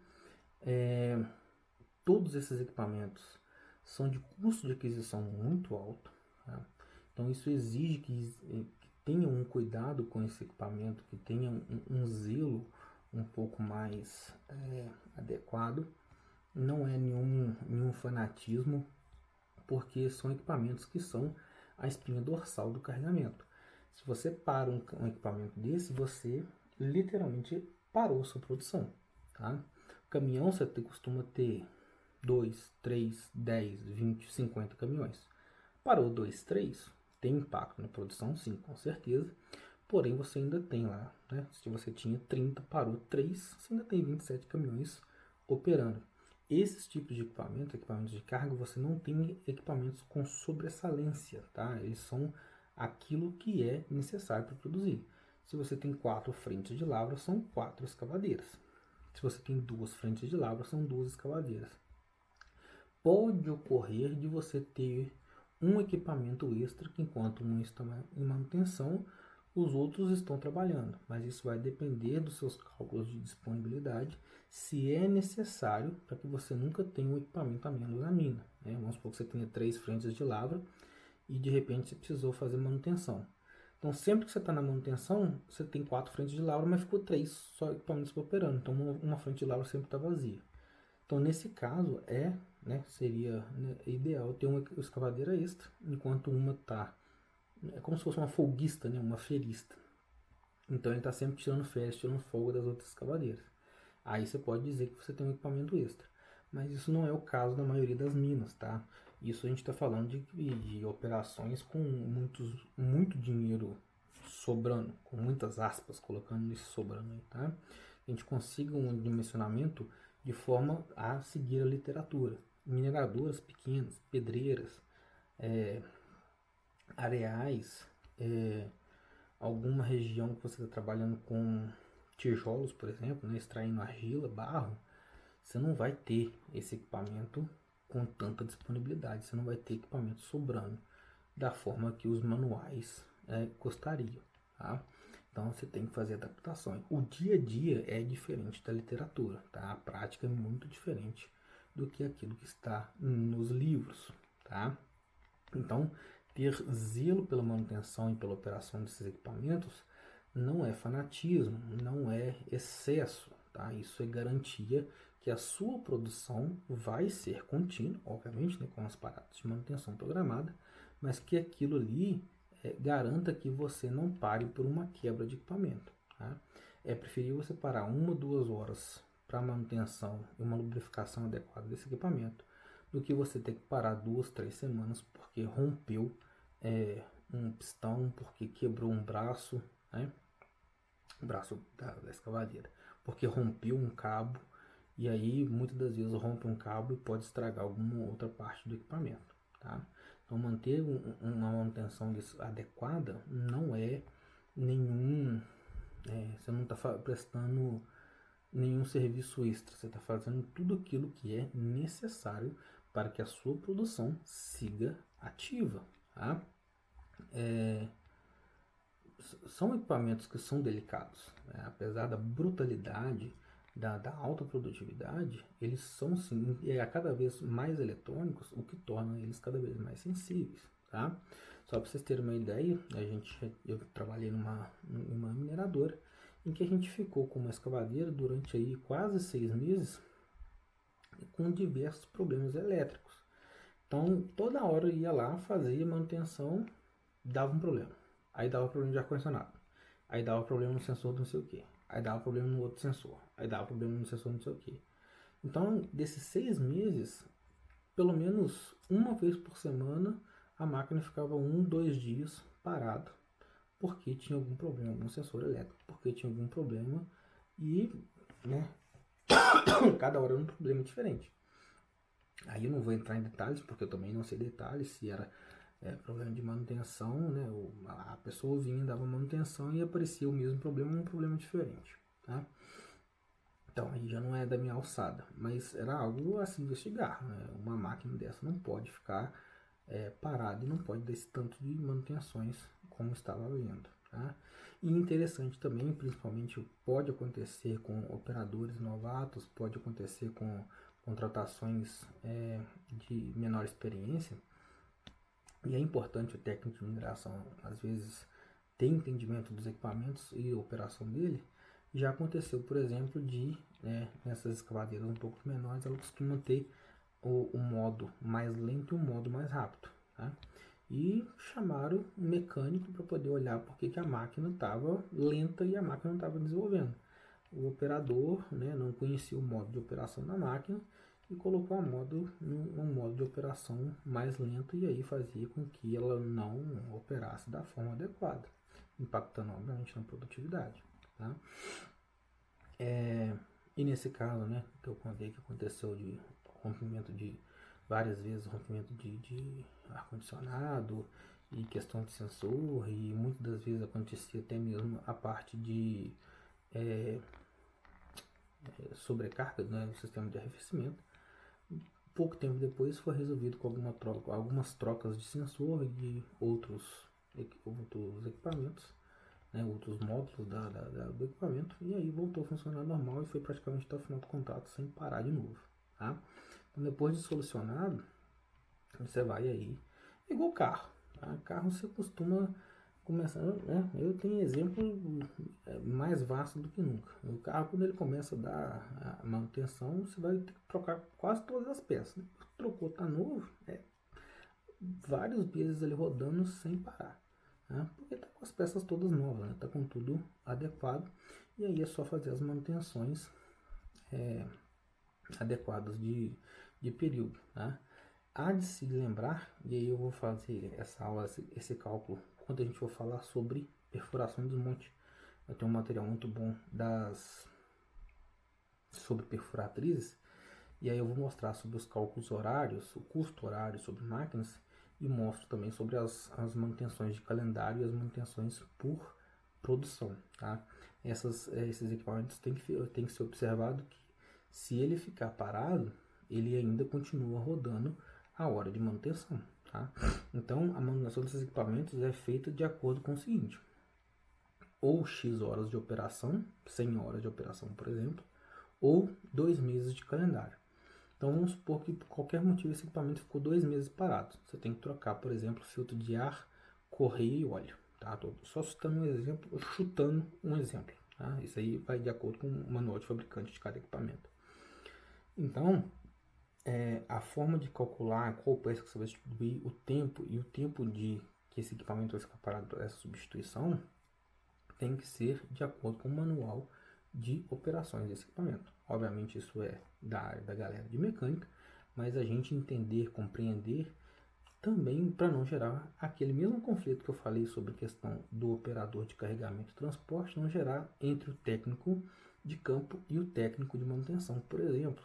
Todos esses equipamentos são de custo de aquisição muito alto, tá? Então isso exige que tenha um cuidado com esse equipamento, que tenha um zelo um pouco mais adequado. Não é nenhum fanatismo, porque são equipamentos que são a espinha dorsal do carregamento. Se você para um equipamento desse, você literalmente parou sua produção. Tá? O caminhão você costuma ter 2, 3, 10, 20, 50 caminhões. Parou 2, 3, tem impacto na produção, sim, com certeza. Porém, você ainda tem lá, né? Se você tinha 30, parou 3, você ainda tem 27 caminhões operando. Esses tipos de equipamentos de carga, você não tem equipamentos com sobressalência, tá? Eles são aquilo que é necessário para produzir. Se você tem 4 frentes de lavra, são 4 escavadeiras. Se você tem 2 frentes de lavra, são 2 escavadeiras. Pode ocorrer de você ter um equipamento extra que, enquanto um está em manutenção, os outros estão trabalhando, mas isso vai depender dos seus cálculos de disponibilidade, se é necessário para que você nunca tenha um equipamento a menos na mina, né? Vamos supor que você tenha 3 frentes de lavra e de repente você precisou fazer manutenção. Então, sempre que você está na manutenção, você tem 4 frentes de lavra, mas ficou 3 só equipamentos operando. Então, uma frente de lavra sempre está vazia. Então, nesse caso, seria ideal ter uma escavadeira extra, enquanto uma está... É como se fosse uma folguista, né? Uma ferista. Então, ele está sempre tirando férias, tirando folga das outras escavadeiras. Aí você pode dizer que você tem um equipamento extra. Mas isso não é o caso da maioria das minas, tá? Isso a gente está falando de operações com muito dinheiro sobrando, com muitas aspas, colocando isso sobrando aí, tá? A gente consiga um dimensionamento de forma a seguir a literatura. Mineradoras pequenas, pedreiras, areais, alguma região que você está trabalhando com tijolos, por exemplo, né, extraindo argila, barro, você não vai ter esse equipamento com tanta disponibilidade, você não vai ter equipamento sobrando da forma que os manuais gostariam, tá? Então você tem que fazer adaptações. O dia a dia é diferente da literatura, tá? A prática é muito diferente do que aquilo que está nos livros, tá? Então, ter zelo pela manutenção e pela operação desses equipamentos não é fanatismo, não é excesso, tá? Isso é garantia que a sua produção vai ser contínua, obviamente, né, com as paradas de manutenção programada, mas que aquilo ali garanta que você não pare por uma quebra de equipamento, tá? É preferível você parar 1 ou 2 horas para manutenção e uma lubrificação adequada desse equipamento do que você ter que parar 2, 3 semanas porque rompeu um pistão, porque quebrou um braço, né? O braço da escavadeira, porque rompeu um cabo, e aí muitas das vezes rompe um cabo e pode estragar alguma outra parte do equipamento, tá? Então manter uma manutenção adequada não é nenhum, você não está prestando nenhum serviço extra, você está fazendo tudo aquilo que é necessário para que a sua produção siga ativa, tá? São equipamentos que são delicados, né? Apesar da brutalidade, da alta produtividade, eles são sim, a cada vez mais eletrônicos, o que torna eles cada vez mais sensíveis, tá? Só para vocês terem uma ideia, eu trabalhei numa mineradora em que a gente ficou com uma escavadeira durante aí quase 6 meses com diversos problemas elétricos. Então, toda hora eu ia lá, fazia manutenção, dava um problema. Aí dava problema de ar-condicionado. Aí dava problema no sensor do não sei o que. Aí dava problema no outro sensor. Aí dava problema no sensor do não sei o que. Então, desses 6 meses, pelo menos uma vez por semana, a máquina ficava 1, 2 dias parada. Porque tinha algum problema no sensor elétrico. Porque tinha algum problema. E, cada hora era um problema diferente. Aí eu não vou entrar em detalhes, porque eu também não sei detalhes, se era problema de manutenção, né? A pessoa vinha, dava manutenção e aparecia o mesmo problema, um problema diferente, tá? Então aí já não é da minha alçada, mas era algo a se investigar, né? Uma máquina dessa não pode ficar parada e não pode dar esse tanto de manutenções como estava vendo, tá? E interessante também, principalmente pode acontecer com operadores novatos, pode acontecer com contratações de menor experiência. E é importante o técnico de mineração, às vezes, ter entendimento dos equipamentos e operação dele. Já aconteceu, por exemplo, nessas escavadeiras um pouco menores, ela costuma ter o modo mais lento e o modo mais rápido, tá? E chamaram um mecânico para poder olhar porque que a máquina estava lenta e a máquina não estava desenvolvendo. O operador, não conhecia o modo de operação da máquina e colocou um modo de operação mais lento, e aí fazia com que ela não operasse da forma adequada, impactando obviamente na produtividade, tá? E nesse caso, que eu contei que aconteceu de rompimento de várias vezes, rompimento de ar-condicionado e questão de sensor, e muitas das vezes acontecia até mesmo a parte de sobrecarga, né, no sistema de arrefecimento. Pouco tempo depois foi resolvido com algumas trocas de sensor e de outros equipamentos, né, outros módulos do equipamento, e aí voltou a funcionar normal e foi praticamente até o final do contrato sem parar de novo. Tá? Então, depois de solucionado, você vai aí, igual carro. Tá? Carro você costuma começar, né? Eu tenho exemplo mais vasto do que nunca. O carro, quando ele começa a dar a manutenção, você vai ter que trocar quase todas as peças. Né? Trocou, tá novo, vários meses ele rodando sem parar. Né? Porque tá com as peças todas novas, né? Tá com tudo adequado. E aí é só fazer as manutenções adequadas de período. Tá? Há de se lembrar, e aí eu vou fazer essa aula, esse cálculo, quando a gente for falar sobre perfuração e desmonte. Eu tenho um material muito bom sobre perfuratrizes, e aí eu vou mostrar sobre os cálculos horários, o custo horário sobre máquinas, e mostro também sobre as manutenções de calendário e as manutenções por produção. Tá? Esses equipamentos tem que ser observado que se ele ficar parado, ele ainda continua rodando a hora de manutenção. Tá? Então, a manutenção desses equipamentos é feita de acordo com o seguinte: ou X horas de operação, 100 horas de operação, por exemplo, ou 2 meses de calendário. Então, vamos supor que por qualquer motivo esse equipamento ficou 2 meses parado. Você tem que trocar, por exemplo, filtro de ar, correia e óleo. Tá? Tô só chutando um exemplo. Tá? Isso aí vai de acordo com o manual de fabricante de cada equipamento. Então, a forma de calcular qual peça que você vai substituir, o tempo de que esse equipamento vai ficar parado para essa substituição, tem que ser de acordo com o manual de operações desse equipamento. Obviamente isso é da área da galera de mecânica, mas a gente entender, compreender, também para não gerar aquele mesmo conflito que eu falei sobre a questão do operador de carregamento e transporte, não gerar entre o técnico de campo e o técnico de manutenção, por exemplo.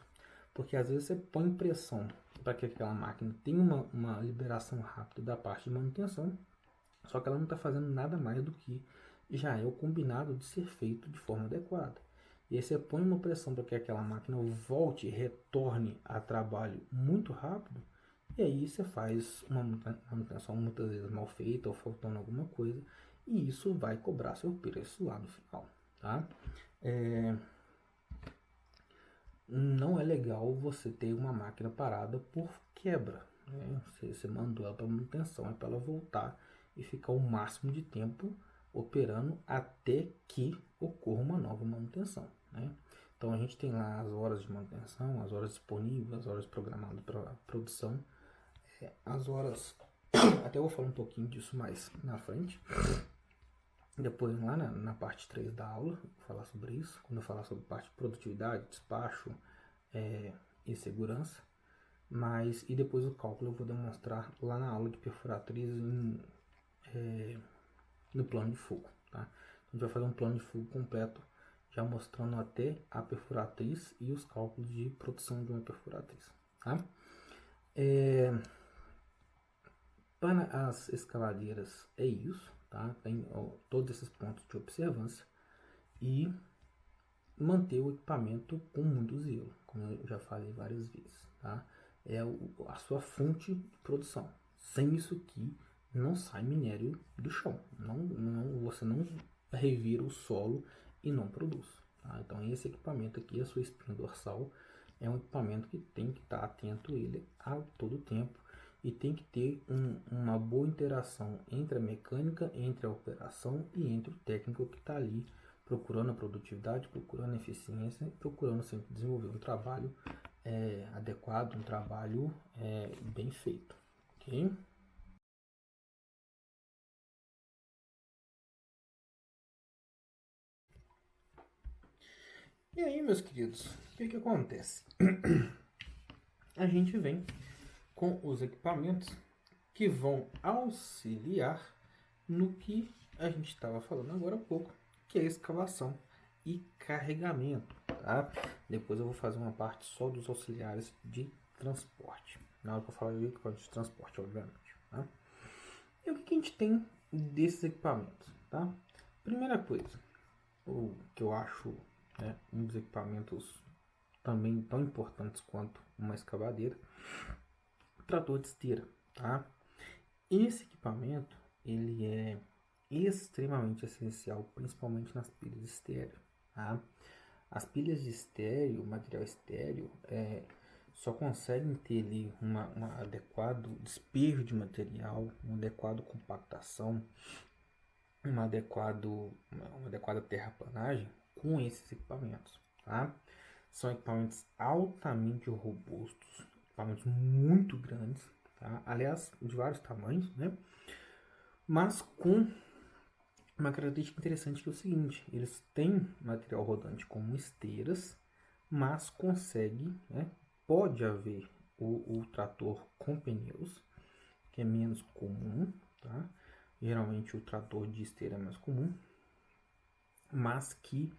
Porque às vezes você põe pressão para que aquela máquina tenha uma liberação rápida da parte de manutenção, só que ela não está fazendo nada mais do que já é o combinado de ser feito de forma adequada. E aí você põe uma pressão para que aquela máquina volte e retorne a trabalho muito rápido, e aí você faz uma manutenção muitas vezes mal feita ou faltando alguma coisa, e isso vai cobrar seu preço lá no final. Tá? Não é legal você ter uma máquina parada por quebra. Né? Você mandou ela para manutenção, é para ela voltar e ficar o máximo de tempo operando até que ocorra uma nova manutenção. Né? Então a gente tem lá as horas de manutenção, as horas disponíveis, as horas programadas para produção, as horas. Até eu vou falar um pouquinho disso mais na frente. Depois, lá na parte 3 da aula, vou falar sobre isso, quando eu falar sobre parte de produtividade, despacho e segurança. E depois o cálculo eu vou demonstrar lá na aula de perfuratriz no plano de fogo. Tá? A gente vai fazer um plano de fogo completo, já mostrando até a perfuratriz e os cálculos de produção de uma perfuratriz. Tá? Para as escavadeiras é isso. Tá? Tem todos esses pontos de observância e manter o equipamento com muito zelo, como eu já falei várias vezes. Tá? É a sua fonte de produção. Sem isso aqui não sai minério do chão. Você não revira o solo e não produz. Tá? Então esse equipamento aqui, a sua espinha dorsal, é um equipamento que tem que estar atento a ele a todo tempo. E tem que ter uma boa interação entre a mecânica, entre a operação e entre o técnico que está ali procurando a produtividade, procurando a eficiência, procurando sempre desenvolver um trabalho adequado, um trabalho bem feito. Ok? E aí, meus queridos, o que acontece? A gente vem com os equipamentos que vão auxiliar no que a gente estava falando agora há pouco, que é escavação e carregamento. Tá? Depois eu vou fazer uma parte só dos auxiliares de transporte. Na hora que eu falar de equipamento de transporte, obviamente. Tá? E o que a gente tem desses equipamentos, tá? Primeira coisa, o que eu acho, né, um dos equipamentos também tão importantes quanto uma escavadeira, o trator de esteira, tá? Esse equipamento, ele é extremamente essencial, principalmente nas pilhas de estéreo, tá? As pilhas de estéreo, material estéreo, só conseguem ter ali um adequado despejo de material, uma adequada compactação, uma adequada terraplanagem com esses equipamentos, tá? São equipamentos altamente robustos, equipamentos muito grandes, tá? Aliás, de vários tamanhos, né? Mas com uma característica interessante que é o seguinte, eles têm material rodante como esteiras, mas consegue, né? Pode haver o trator com pneus, que é menos comum, tá? Geralmente o trator de esteira é mais comum, mas que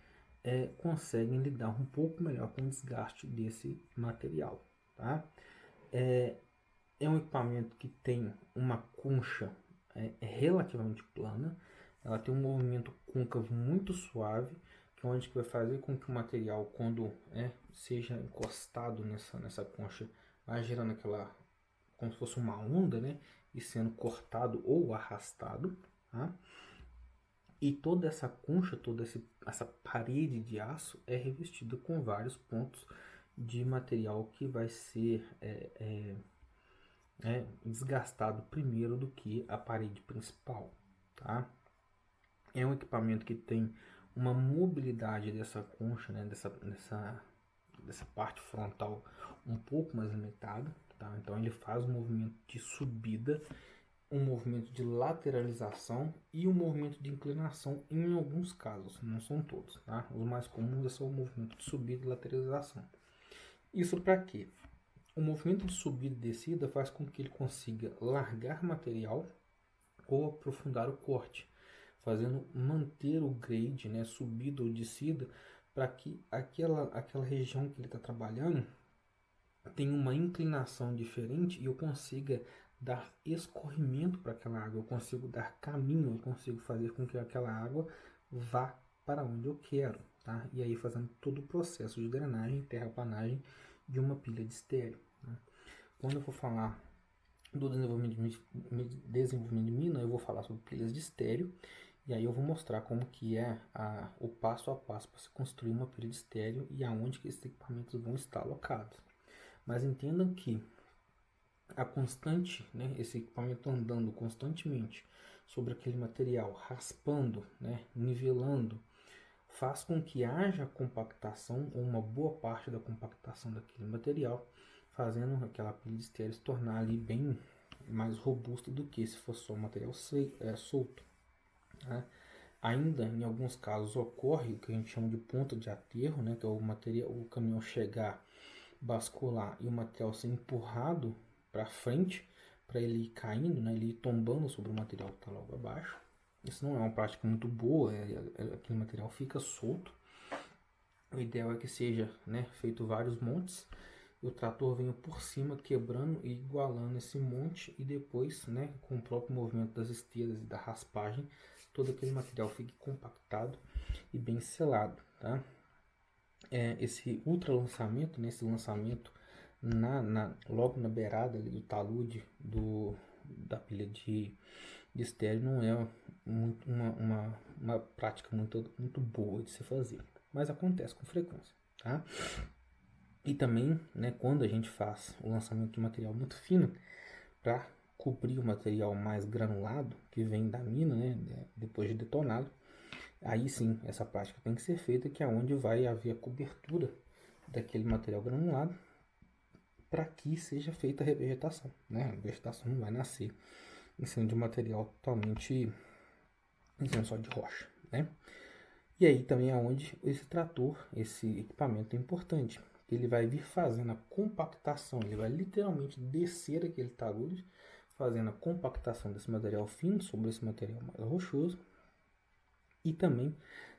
conseguem lidar um pouco melhor com o desgaste desse material, tá? É um equipamento que tem uma concha relativamente plana, ela tem um movimento côncavo muito suave, que é onde que vai fazer com que o material, quando seja encostado nessa concha, vai gerando aquela, como se fosse uma onda, né? E sendo cortado ou arrastado, tá? E toda essa concha, essa parede de aço é revestida com vários pontos de material que vai ser desgastado primeiro do que a parede principal, tá? É um equipamento que tem uma mobilidade dessa concha, né, dessa parte frontal um pouco mais limitada, tá? Então ele faz um movimento de subida, um movimento de lateralização e um movimento de inclinação em alguns casos, não são todos, tá? Os mais comuns são o movimento de subida e lateralização. Isso para quê? O movimento de subida e descida faz com que ele consiga largar material ou aprofundar o corte, fazendo manter o grade, né, subida ou descida, para que aquela região que ele está trabalhando tenha uma inclinação diferente e eu consiga dar escorrimento para aquela água, eu consigo dar caminho, eu consigo fazer com que aquela água vá para onde eu quero, tá? E aí fazendo todo o processo de drenagem, terraplanagem de uma pilha de estéreo. Tá? Quando eu for falar do desenvolvimento de mina, eu vou falar sobre pilhas de estéreo e aí eu vou mostrar como que é o passo a passo para se construir uma pilha de estéreo e aonde que esses equipamentos vão estar alocados. Mas entendam que a constante, né, esse equipamento andando constantemente sobre aquele material, raspando, né, nivelando, faz com que haja compactação ou uma boa parte da compactação daquele material, fazendo aquela pilha de estéreo se tornar ali bem mais robusta do que se fosse só um material solto. Tá? Ainda em alguns casos ocorre o que a gente chama de ponta de aterro, né, que é o caminhão chegar, bascular e o material ser empurrado para frente, para ele ir caindo, né, ele ir tombando sobre o material que está logo abaixo. Isso não é uma prática muito boa, aquele material fica solto. O ideal é que seja, né, feito vários montes e o trator venha por cima quebrando e igualando esse monte e depois, né, com o próprio movimento das esteiras e da raspagem, todo aquele material fique compactado e bem selado, tá? Esse ultra lançamento, nesse lançamento logo na beirada ali do talude da pilha de estéreo não é uma prática muito boa de se fazer, mas acontece com frequência, tá? E também, né, quando a gente faz o lançamento de material muito fino para cobrir o material mais granulado que vem da mina, né, depois de detonado, aí sim essa prática tem que ser feita, que é onde vai haver a cobertura daquele material granulado para que seja feita a revegetação, né? A vegetação não vai nascer em cima de um material totalmente em cima só de rocha, né? E aí também é onde esse trator, esse equipamento é importante. Ele vai vir fazendo a compactação, ele vai literalmente descer aquele talude, fazendo a compactação desse material fino sobre esse material mais rochoso e também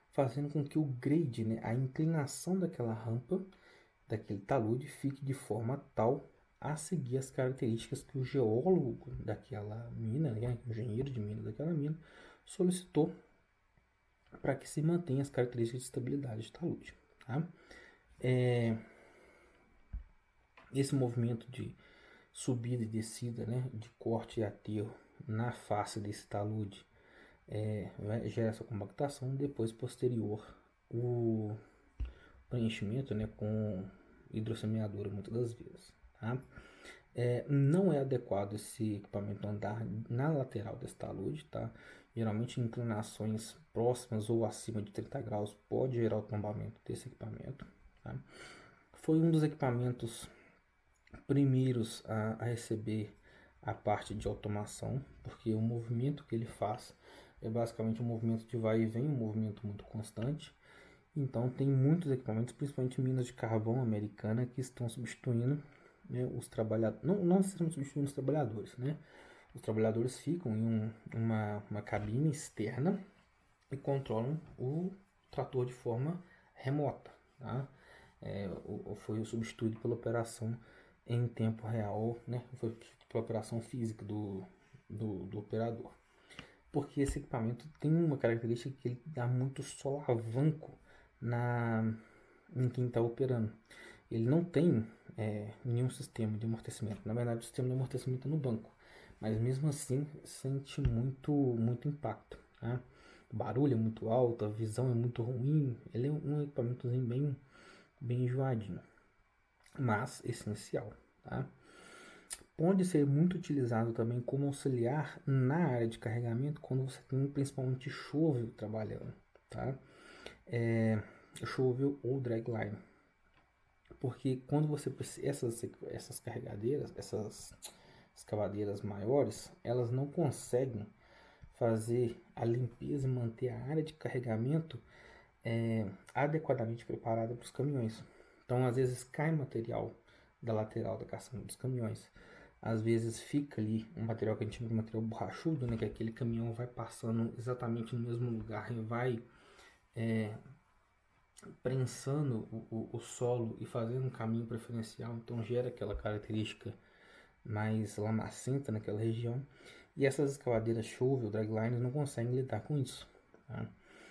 fazendo com que o grade, né, a inclinação daquela rampa, daquele talude, fique de forma tal a seguir as características que o geólogo daquela mina, né, o engenheiro de mina daquela mina, solicitou para que se mantenha as características de estabilidade de talude. Tá? Esse movimento de subida e descida, né, de corte e aterro na face desse talude gera essa compactação. Depois, posterior, o preenchimento, né, com hidrossemeadura muitas das vezes. Tá? Não é adequado esse equipamento andar na lateral desse talude, tá? Geralmente inclinações próximas ou acima de 30 graus pode gerar o tombamento desse equipamento. Tá? Foi um dos equipamentos primeiros a receber a parte de automação, porque o movimento que ele faz é basicamente um movimento de vai e vem, um movimento muito constante. Então tem muitos equipamentos, principalmente minas de carvão americana, que estão substituindo, né, os trabalhadores. Não estão substituindo os trabalhadores, né? Os trabalhadores ficam em uma cabine externa e controlam o trator de forma remota. Tá? Foi substituído pela operação em tempo real, né? Foi pela operação física do operador. Porque esse equipamento tem uma característica que ele dá muito solavanco em quem está operando. Ele não tem nenhum sistema de amortecimento. Na verdade, o sistema de amortecimento é no banco. Mas mesmo assim, sente muito impacto. Tá? O barulho é muito alto, a visão é muito ruim. Ele é um equipamentozinho bem enjoadinho, mas essencial. Tá? Pode ser muito utilizado também como auxiliar na área de carregamento quando você tem principalmente shovel trabalhando. Tá? Shovel ou dragline. Porque quando você precisa, essas carregadeiras, essas escavadeiras maiores, elas não conseguem fazer a limpeza e manter a área de carregamento adequadamente preparada para os caminhões. Então, às vezes cai material da lateral da caçamba dos caminhões. Às vezes fica ali um material que a gente chama de material borrachudo, né, que aquele caminhão vai passando exatamente no mesmo lugar e vai prensando o solo e fazendo um caminho preferencial, então gera aquela característica mais lamacenta naquela região. E essas escavadeiras shovel, draglines, não conseguem lidar com isso. Tá?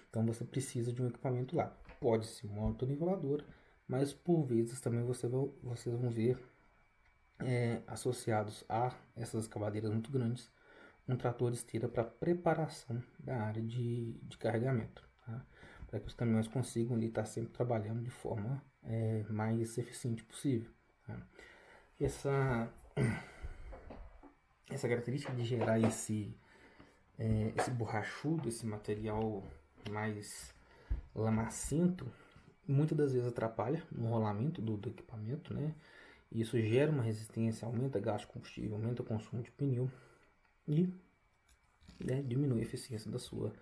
Então você precisa de um equipamento lá. Pode ser uma autoniveladora, mas por vezes também vocês vão ver associados a essas escavadeiras muito grandes um trator de esteira para preparação da área de carregamento. Tá? Para que os caminhões consigam ali, estar sempre trabalhando de forma mais eficiente possível. Tá? Essa característica de gerar esse borrachudo, esse material mais lamacento, muitas das vezes atrapalha no rolamento do equipamento, né? Isso gera uma resistência, aumenta gasto de combustível, aumenta o consumo de pneu e diminui a eficiência da sua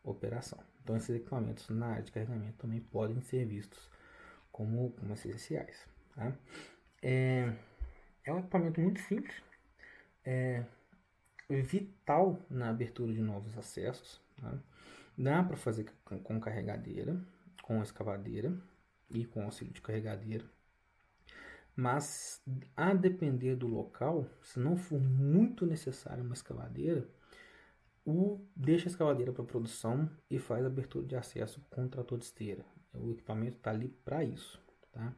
operação. Então esses equipamentos na área de carregamento também podem ser vistos como essenciais. Tá? É um equipamento muito simples, vital na abertura de novos acessos. Tá? Dá para fazer com carregadeira, com escavadeira e com auxílio de carregadeira. Mas a depender do local, se não for muito necessário uma escavadeira, deixa a escavadeira para produção e faz a abertura de acesso com o trator de esteira. O equipamento está ali para isso. Tá?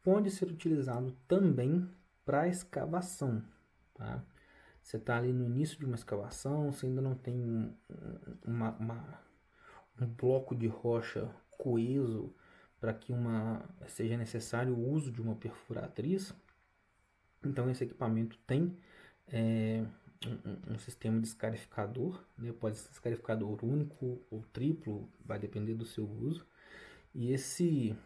Pode ser utilizado também para escavação. Tá? Você está ali no início de uma escavação, você ainda não tem um bloco de rocha coeso para que seja necessário o uso de uma perfuratriz. Então esse equipamento tem um sistema de escarificador, né? Pode ser escarificador único ou triplo, vai depender do seu uso. E esse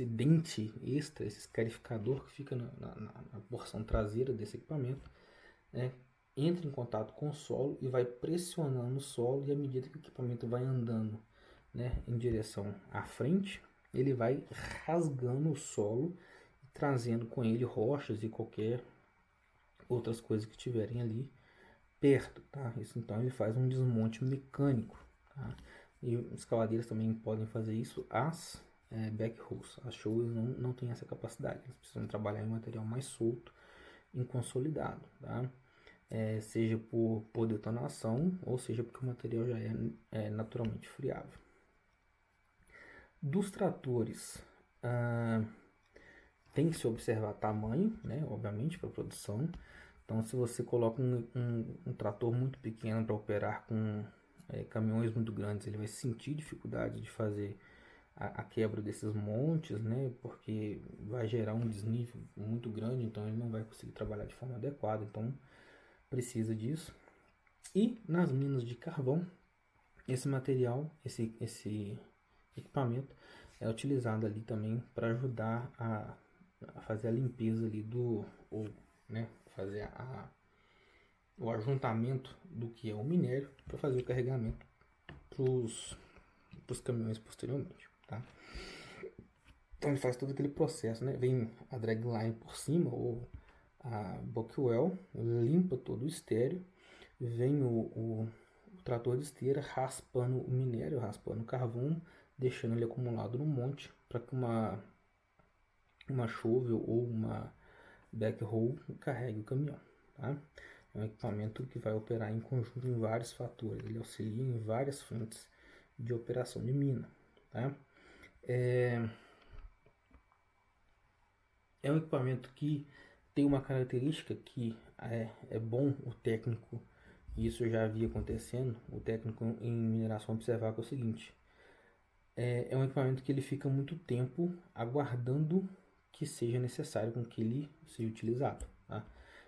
dente extra, esse escarificador que fica na porção traseira desse equipamento, entra em contato com o solo e vai pressionando o solo, e à medida que o equipamento vai andando em direção à frente, ele vai rasgando o solo, trazendo com ele rochas e qualquer outras coisas que estiverem ali perto. Tá? Isso, então ele faz um desmonte mecânico. Tá? E escavadeiras também podem fazer isso. As backhoes. As shows não têm essa capacidade, eles precisam trabalhar em material mais solto, inconsolidado, tá? Seja por detonação ou seja porque o material já é naturalmente friável. Dos tratores, tem que se observar tamanho, né, obviamente, para produção. Então, se você coloca um trator muito pequeno para operar com caminhões muito grandes, ele vai sentir dificuldade de fazer a quebra desses montes, né, porque vai gerar um desnível muito grande, então ele não vai conseguir trabalhar de forma adequada, então precisa disso. E nas minas de carvão, esse material, esse equipamento é utilizado ali também para ajudar a fazer a limpeza ali ou né, fazer o ajuntamento do que é o minério para fazer o carregamento para os caminhões posteriormente, tá? Então ele faz todo aquele processo, né? Vem a dragline por cima ou a buckwell, limpa todo o estéreo, vem o trator de esteira raspando o minério, raspando o carvão, deixando ele acumulado no monte para que uma shovel ou uma backhoe carregue o caminhão, tá? É um equipamento que vai operar em conjunto em vários fatores, ele auxilia em várias frentes de operação de mina, tá? É um equipamento que tem uma característica que é bom o técnico, e isso já havia acontecendo, o técnico em mineração observar que é o seguinte: é um equipamento que ele fica muito tempo aguardando que seja necessário com que ele seja utilizado, tá?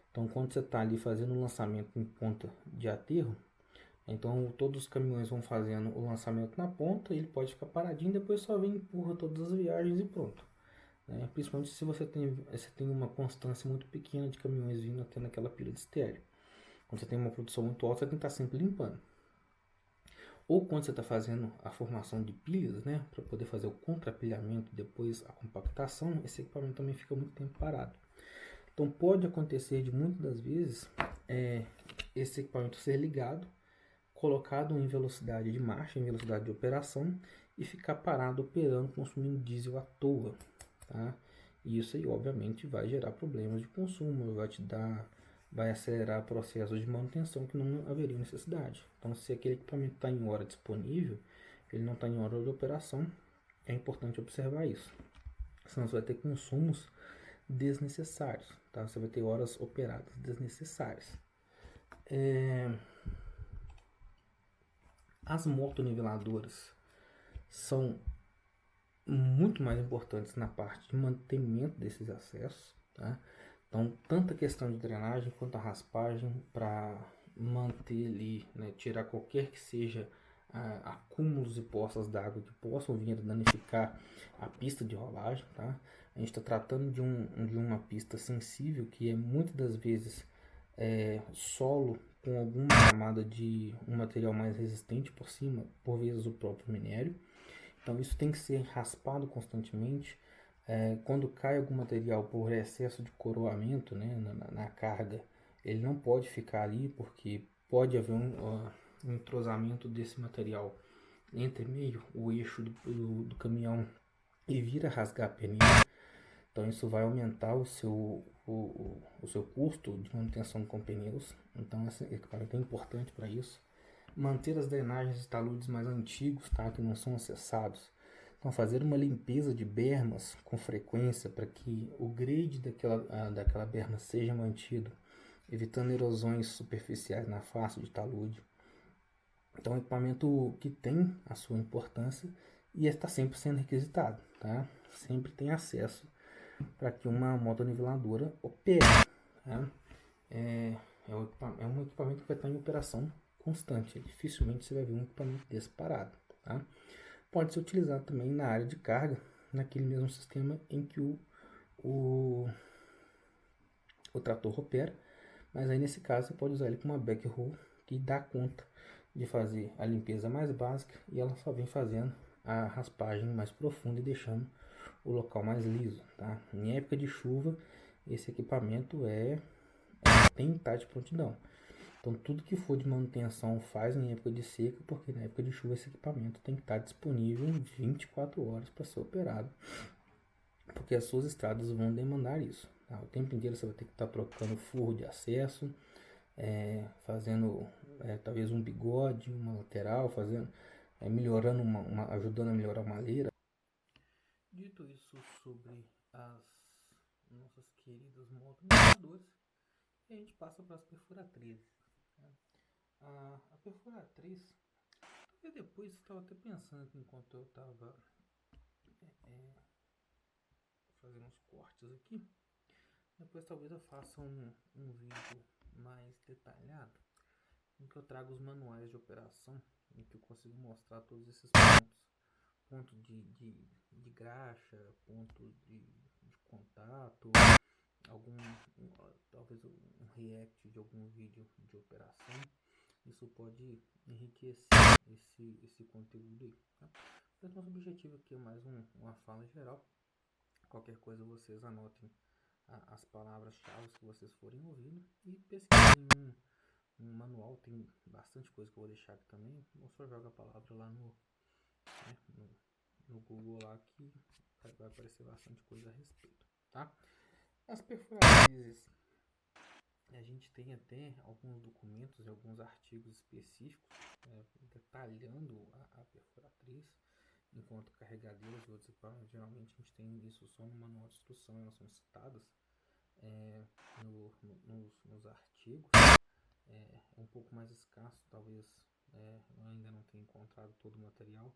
Então, quando você está ali fazendo o lançamento em ponta de aterro, então todos os caminhões vão fazendo o lançamento na ponta, ele pode ficar paradinho, depois só vem, empurra todas as viagens e pronto, né? Principalmente se você tem uma constância muito pequena de caminhões vindo até naquela pilha de estéreo. Quando você tem uma produção muito alta, você tem que estar sempre limpando. Ou quando você está fazendo a formação de pilhas, né, para poder fazer o contrapilhamento e depois a compactação, esse equipamento também fica muito tempo parado. Então pode acontecer de muitas das vezes esse equipamento ser ligado, colocado em velocidade de marcha, em velocidade de operação e ficar parado operando, consumindo diesel à toa, tá? E isso aí obviamente vai gerar problemas de consumo, vai acelerar processos de manutenção que não haveria necessidade. Então, se aquele equipamento está em hora disponível, ele não está em hora de operação, é importante observar isso. Senão você vai ter consumos desnecessários, tá? Você vai ter horas operadas desnecessárias. As motoniveladoras são muito mais importantes na parte de mantenimento desses acessos, tá? Então, tanto a questão de drenagem quanto a raspagem para manter ali, né, tirar qualquer que seja acúmulos e poças d'água que possam vir a danificar a pista de rolagem, tá? A gente está tratando de uma pista sensível que é muitas das vezes solo com alguma camada de um material mais resistente por cima, por vezes o próprio minério. Então isso tem que ser raspado constantemente. Quando cai algum material por excesso de coroamento, né, na carga, ele não pode ficar ali porque pode haver um entrosamento desse material entre meio o eixo do caminhão e vir a rasgar a pneu. Então isso vai aumentar o seu custo de manutenção com pneus. Então esse equipamento é importante para isso. Manter as drenagens de taludes mais antigos, tá, que não são acessados. Então fazer uma limpeza de bermas com frequência para que o grade daquela berma seja mantido, evitando erosões superficiais na face de talude. Então é um equipamento que tem a sua importância e está sempre sendo requisitado, tá? Sempre tem acesso para que uma motoniveladora opere, tá? É um equipamento que vai estar em operação constante. Dificilmente você vai ver um equipamento desse parado, tá? Pode ser utilizado também na área de carga, naquele mesmo sistema em que o trator opera, mas aí nesse caso você pode usar ele com uma backhoe que dá conta de fazer a limpeza mais básica e ela só vem fazendo a raspagem mais profunda e deixando o local mais liso, tá? Em época de chuva, esse equipamento tem que estar de prontidão. Então tudo que for de manutenção faz em época de seca, porque na época de chuva esse equipamento tem que estar disponível em 24 horas para ser operado, porque as suas estradas vão demandar isso. Tá? O tempo inteiro você vai ter que estar trocando forro de acesso, fazendo talvez um bigode, uma lateral, fazendo, melhorando ajudando a melhorar uma malheira. Dito isso sobre as nossas queridas motos misturadoras, a gente passa para as perfuratrizes. Né? A perfuratriz, e depois estava até pensando aqui enquanto eu estava fazendo os cortes aqui, depois talvez eu faça um vídeo mais detalhado em que eu trago os manuais de operação, em que eu consigo mostrar todos esses pontos, ponto de graxa, ponto de contato, talvez um react de algum vídeo de operação. Isso pode enriquecer esse conteúdo aí. Tá? Mas nosso objetivo aqui é mais uma fala geral. Qualquer coisa vocês anotem as palavras-chave que vocês forem ouvindo e pesquisem um manual. Tem bastante coisa que eu vou deixar aqui também. Ou só joga a palavra lá no Google lá que vai aparecer bastante coisa a respeito, tá? As perfuratrizes, a gente tem até alguns documentos e alguns artigos específicos detalhando a perfuratriz, enquanto carregadeiras e outros equipamentos, geralmente a gente tem isso só no manual de instrução, elas são citadas nos artigos. É um pouco mais escasso, talvez eu ainda não tenha encontrado todo o material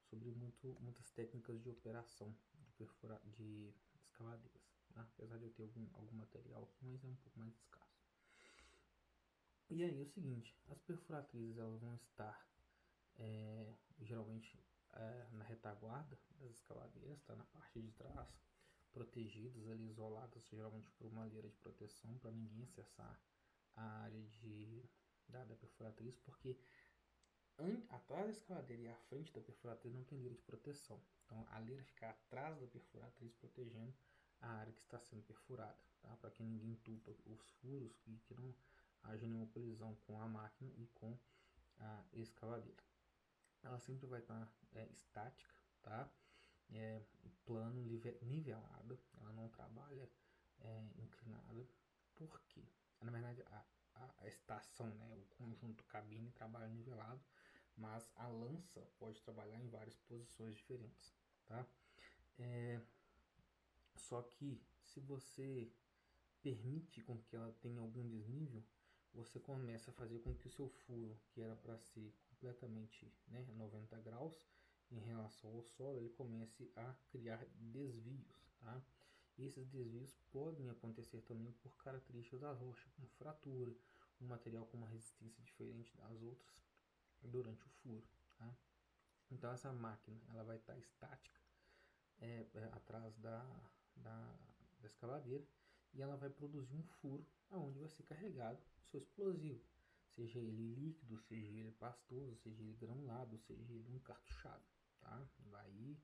sobre muitas técnicas de operação de escavadeiras, né? Apesar de eu ter algum material aqui, mas é um pouco mais escasso. E aí é o seguinte, as perfuratrizes elas vão estar geralmente na retaguarda das escavadeiras, tá? Na parte de trás, protegidas ali, isoladas geralmente por uma malheira de proteção para ninguém acessar a área da perfuratriz, porque atrás da escavadeira e à frente da perfuratriz não tem leira de proteção. Então a leira fica atrás da perfuratriz protegendo a área que está sendo perfurada, tá? Para que ninguém entupa os furos e que não haja nenhuma colisão com a máquina e com a escavadeira. Ela sempre vai estar estática, tá? Plano, nivelada, ela não trabalha inclinada. Por quê? Na verdade, a estação, né, o conjunto cabine trabalha nivelado, mas a lança pode trabalhar em várias posições diferentes, tá? Só que se você permite com que ela tenha algum desnível, você começa a fazer com que o seu furo, que era para ser completamente 90 graus em relação ao solo, ele comece a criar desvios, tá? E esses desvios podem acontecer também por características da rocha, como fratura, um material com uma resistência diferente das outras durante o furo, tá? Então essa máquina ela vai estar estática atrás da escavadeira e ela vai produzir um furo aonde vai ser carregado o seu explosivo, seja ele líquido, seja ele pastoso, seja ele granulado, seja ele um cartuchado, tá? Daí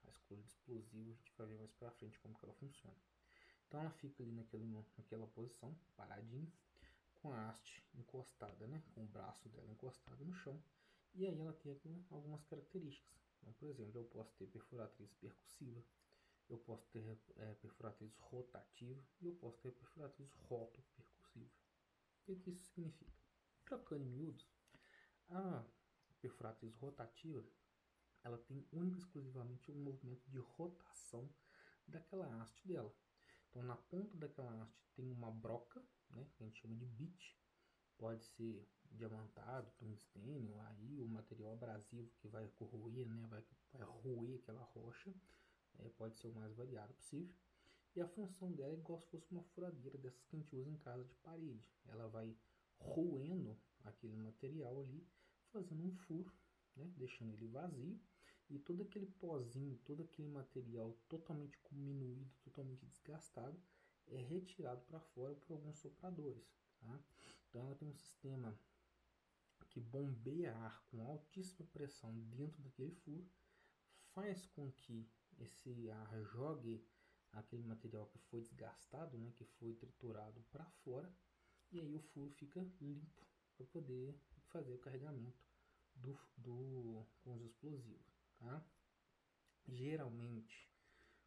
a escolha de explosivo a gente vai ver mais pra frente como que ela funciona. Então ela fica ali naquela posição, paradinha, com a haste encostada, né? Com o braço dela encostado no chão. E aí ela tem algumas características. Então, por exemplo, eu posso ter perfuratriz percussiva, eu posso ter perfuratriz rotativa e eu posso ter perfuratriz roto-percussiva. O que isso significa? Trocando em miúdos, a perfuratriz rotativa ela tem única e exclusivamente um movimento de rotação daquela haste dela. Então, na ponta daquela haste tem uma broca, né, que a gente chama de bit, pode ser diamantado, tungstênio, aí o material abrasivo que vai corroer, né, vai roer aquela rocha, pode ser o mais variado possível. E a função dela é igual se fosse uma furadeira dessas que a gente usa em casa de parede. Ela vai roendo aquele material ali, fazendo um furo, né, deixando ele vazio. E todo aquele pozinho, todo aquele material totalmente diminuído, totalmente desgastado, é retirado para fora por alguns sopradores. Tá? Então ela tem um sistema que bombeia ar com altíssima pressão dentro daquele furo, faz com que esse ar jogue aquele material que foi desgastado, né, que foi triturado para fora, e aí o furo fica limpo, para poder fazer o carregamento com os explosivos, tá? Geralmente,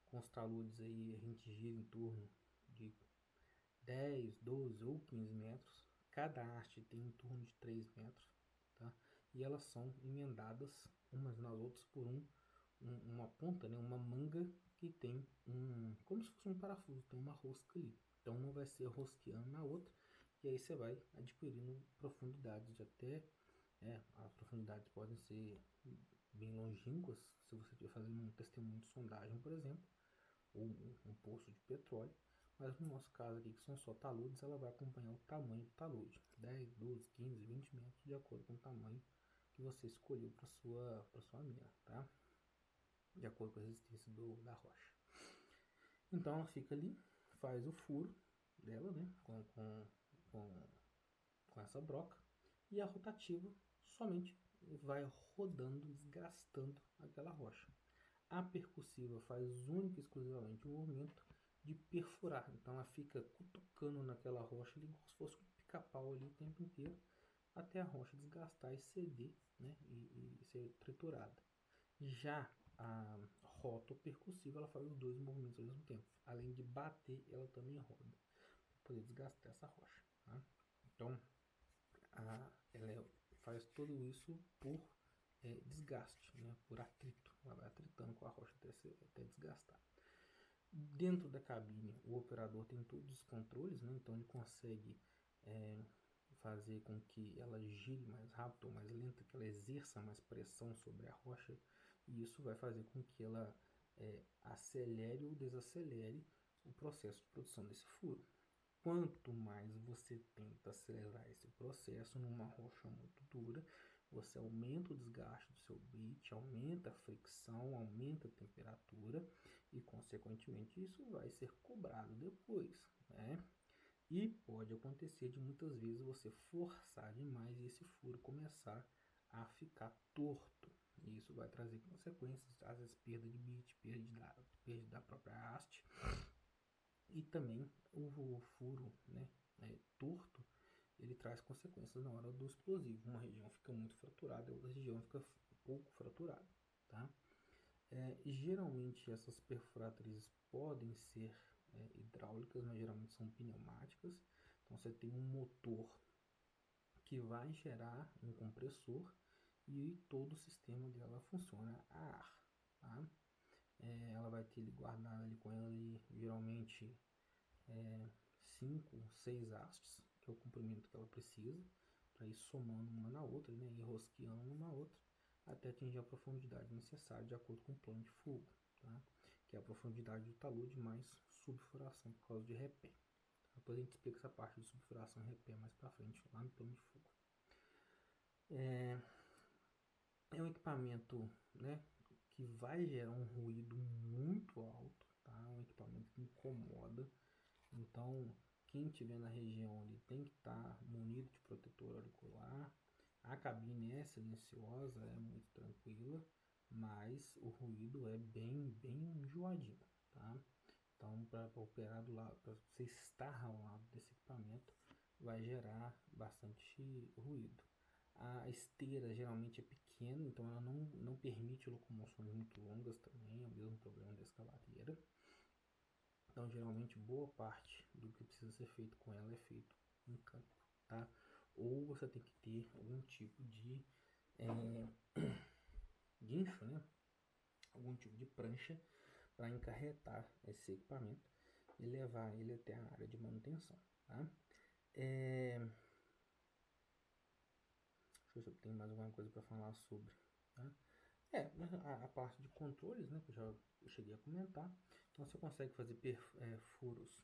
com os taludes aí, a gente gira em torno de 10, 12 ou 15 metros. Cada haste tem em torno de 3 metros, tá? E elas são emendadas umas nas outras por uma ponta, né? Uma manga que tem como se fosse um parafuso, tem uma rosca ali. Então, uma vai ser rosqueando na outra, e aí você vai adquirindo profundidades de até, as profundidades podem ser bem longínquas, se você estiver fazendo um testemunho de sondagem, por exemplo, ou um poço de petróleo. Mas no nosso caso aqui, que são só taludes, ela vai acompanhar o tamanho do talude. 10, 12, 15, 20 metros, de acordo com o tamanho que você escolheu para sua mina, tá? De acordo com a resistência da rocha. Então ela fica ali, faz o furo dela, né? Com essa broca. E a rotativa somente vai rodando, desgastando aquela rocha. A percussiva faz única e exclusivamente o movimento de perfurar. Então ela fica cutucando naquela rocha ali, como se fosse um pica-pau ali o tempo inteiro, até a rocha desgastar e ceder, né? E ser triturada. Já a rotopercussiva, ela faz os dois movimentos ao mesmo tempo. Além de bater, ela também roda, para poder desgastar essa rocha. Tá? Então, ela faz tudo isso por desgaste, né? Por atrito. Ela vai atritando com a rocha até desgastar. Dentro da cabine, o operador tem todos os controles, né? Então ele consegue fazer com que ela gire mais rápido ou mais lenta, que ela exerça mais pressão sobre a rocha, e isso vai fazer com que ela acelere ou desacelere o processo de produção desse furo. Quanto mais você tenta acelerar esse processo numa rocha muito dura, você aumenta o desgaste do seu bit, aumenta a fricção, aumenta a temperatura e, consequentemente, isso vai ser cobrado depois, né? E pode acontecer de muitas vezes você forçar demais e esse furo começar a ficar torto. E isso vai trazer consequências, às vezes perda de bit, perda da própria haste. E também o furo, né, torto, ele traz consequências na hora do explosivo. Uma região fica muito fraturada, a outra região fica pouco fraturada, tá? Geralmente essas perfuratrizes podem ser hidráulicas, mas geralmente são pneumáticas. Então você tem um motor que vai gerar um compressor e todo o sistema dela funciona a ar, tá? Ela vai ter ele guardado ali com ela ali, geralmente 5, 6 hastes, que é o comprimento que ela precisa, para ir somando uma na outra, né, e rosqueando uma na outra, até atingir a profundidade necessária de acordo com o plano de fogo, tá? Que é a profundidade do talude mais subfuração por causa de repé. Tá? Depois a gente explica essa parte de subfuração e repé mais para frente, lá no plano de fogo. É um equipamento, né, que vai gerar um ruído muito alto, tá? Um equipamento que incomoda. Então, quem estiver na região ali tem que estar munido de protetor auricular. A cabine é silenciosa, é muito tranquila, mas o ruído é bem enjoadinho, tá? Então, para operar do lado, para você estar ao lado desse equipamento, vai gerar bastante ruído. A esteira geralmente é pequena, então ela não permite locomoções muito longas também, é o mesmo problema da escavadeira. Então, geralmente, boa parte do que precisa ser feito com ela é feito em campo, tá? Ou você tem que ter algum tipo de guincho, né? Algum tipo de prancha para encarretar esse equipamento e levar ele até a área de manutenção, tá? Deixa eu ver se eu tenho mais alguma coisa para falar sobre, tá? A parte de controles, né, que eu cheguei a comentar. Então você consegue fazer furos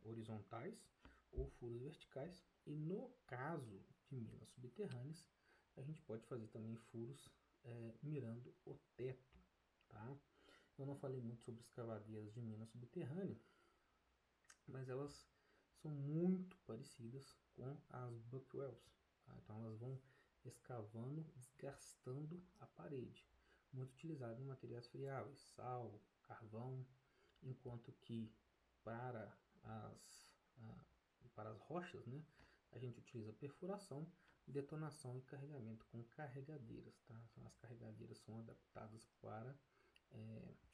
horizontais ou furos verticais. E no caso de minas subterrâneas, a gente pode fazer também furos mirando o teto, tá? Eu não falei muito sobre escavadeiras de mina subterrânea, mas elas são muito parecidas com as buckwells, tá? Então elas vão escavando, desgastando a parede, muito utilizado em materiais friáveis, sal, carvão, enquanto que para as rochas, né, a gente utiliza perfuração, detonação e carregamento com carregadeiras, tá? Então, as carregadeiras são adaptadas para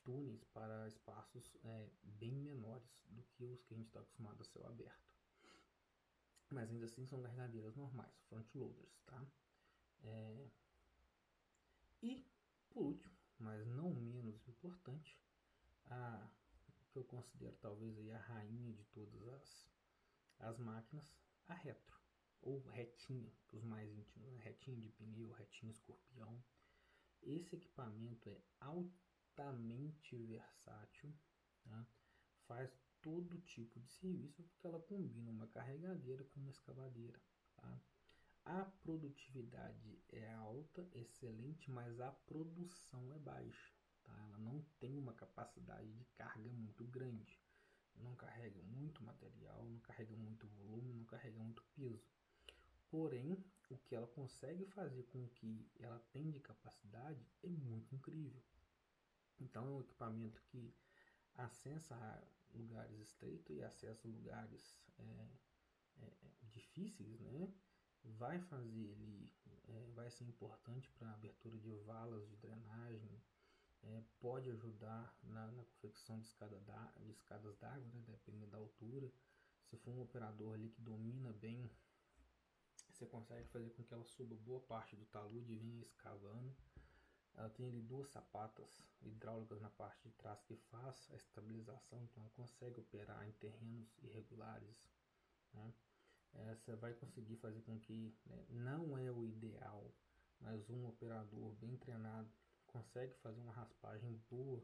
túneis, para espaços bem menores do que os que a gente está acostumado a céu aberto. Mas ainda assim são carregadeiras normais, front loaders, tá? E, por último, mas não menos importante, a que eu considero talvez aí a rainha de todas as máquinas, a retro, ou retinha, para os mais íntimos, né? Retinha de pneu, retinha escorpião. Esse equipamento é altamente versátil, tá? Faz todo tipo de serviço porque ela combina uma carregadeira com uma escavadeira, tá? A produtividade é alta, excelente, mas a produção é baixa, tá? Ela não tem uma capacidade de carga muito grande. Não carrega muito material, não carrega muito volume, não carrega muito peso. Porém, o que ela consegue fazer com que ela tenha de capacidade é muito incrível. Então, é um equipamento que acessa lugares estreitos e acessa lugares difíceis, né? Vai fazer ele, vai ser importante para a abertura de valas de drenagem, pode ajudar na confecção de, de escadas d'água, né? Dependendo da altura. Se for um operador ali que domina bem, você consegue fazer com que ela suba boa parte do talude e venha escavando. Ela tem ali duas sapatas hidráulicas na parte de trás que faz a estabilização, então ela consegue operar em terrenos irregulares, né? Essa vai conseguir fazer com que, né, não é o ideal, mas um operador bem treinado consegue fazer uma raspagem boa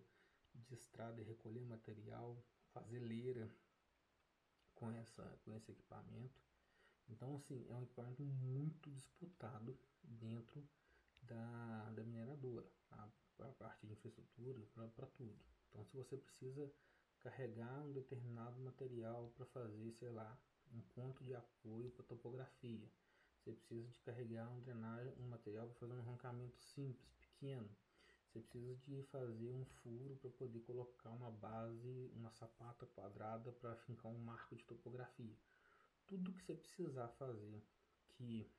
de estrada e recolher material, fazer leira com esse equipamento. Então, assim, é um equipamento muito disputado dentro da mineradora, tá? Para a parte de infraestrutura, para tudo. Então, se você precisa carregar um determinado material para fazer, sei lá, um ponto de apoio para topografia, você precisa de carregar um material para fazer um arrancamento simples, pequeno. Você precisa de fazer um furo para poder colocar uma base, uma sapata quadrada para fincar um marco de topografia. Tudo que você precisar fazer que